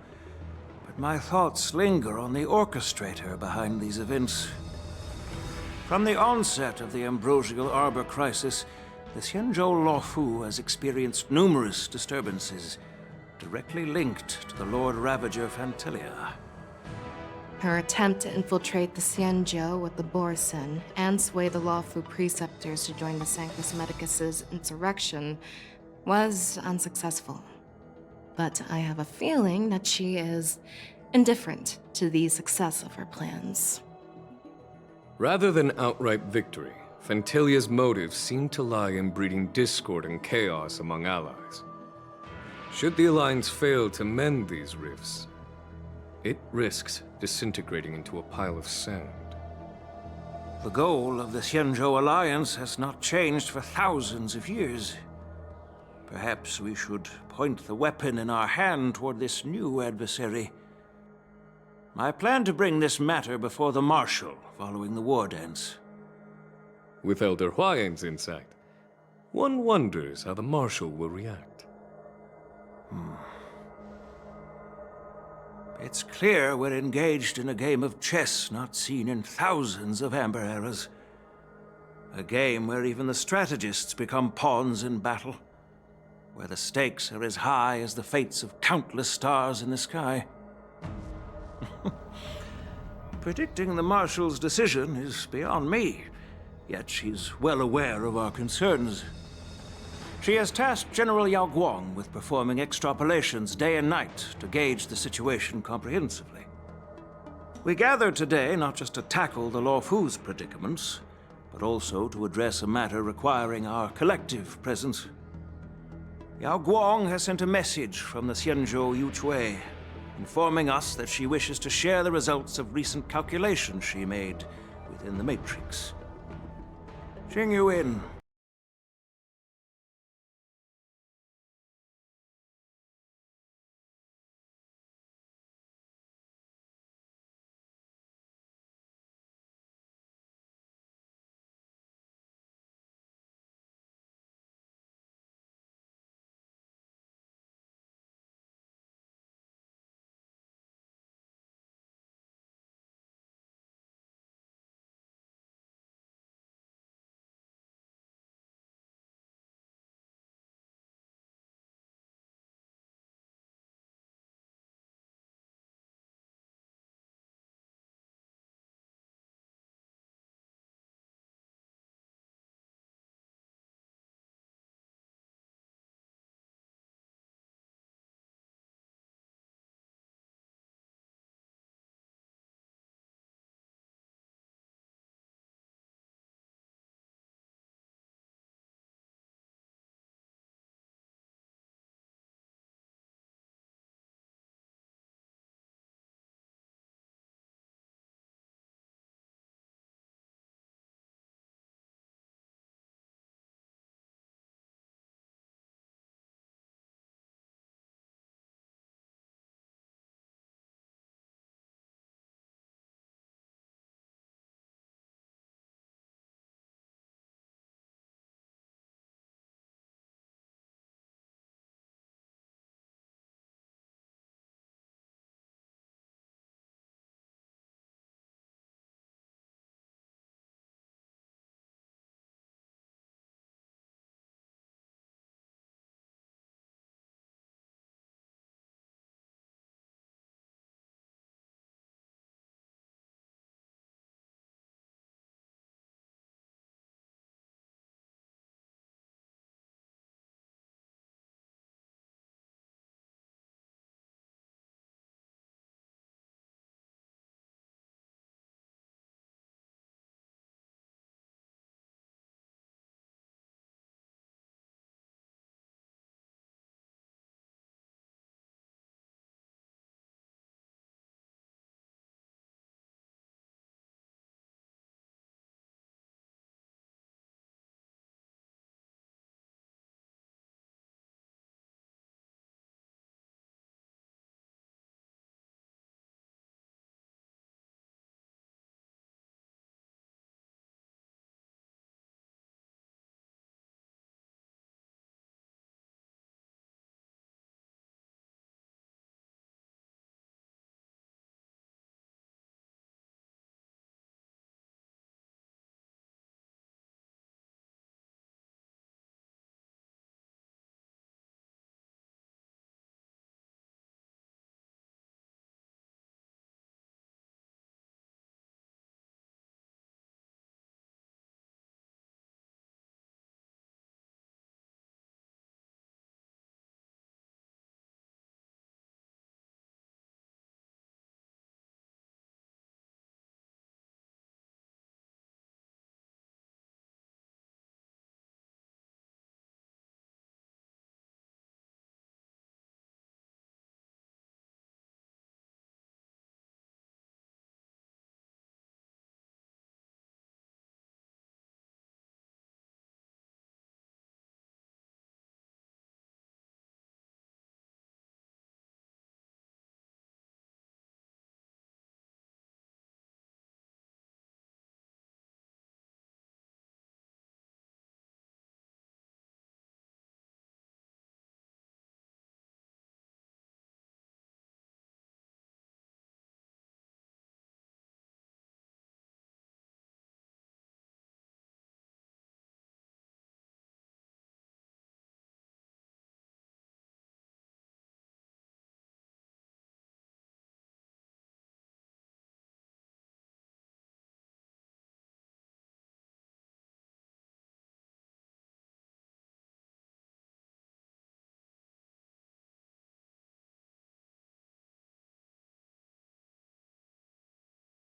but my thoughts linger on the orchestrator behind these events. From the onset of the Ambrosial Arbor crisis, the Xianzhou Law Fu has experienced numerous disturbances, directly linked to the Lord Ravager Fantilia. Her attempt to infiltrate the Xianzhou with the Borison and sway the Lawfu preceptors to join the Sanctus Medicus's insurrection was unsuccessful. But I have a feeling that she is indifferent to the success of her plans. Rather than outright victory, Fantilia's motives seem to lie in breeding discord and chaos among allies. Should the Alliance fail to mend these rifts, it risks disintegrating into a pile of sand. The goal of the Xianzhou Alliance has not changed for thousands of years. Perhaps we should point the weapon in our hand toward this new adversary. I plan to bring this matter before the Marshal following the war dance. With Elder Huayan's insight, one wonders how the Marshal will react. It's clear we're engaged in a game of chess not seen in thousands of Amber eras. A game where even the strategists become pawns in battle, where the stakes are as high as the fates of countless stars in the sky. Predicting the Marshal's decision is beyond me, yet she's well aware of our concerns. She has tasked General Yao Guang with performing extrapolations day and night to gauge the situation comprehensively. We gathered today not just to tackle the Law Fu's predicaments, but also to address a matter requiring our collective presence. Yao Guang has sent a message from the Xianzhou Yuchui, informing us that she wishes to share the results of recent calculations she made within the Matrix. Jing Yuan,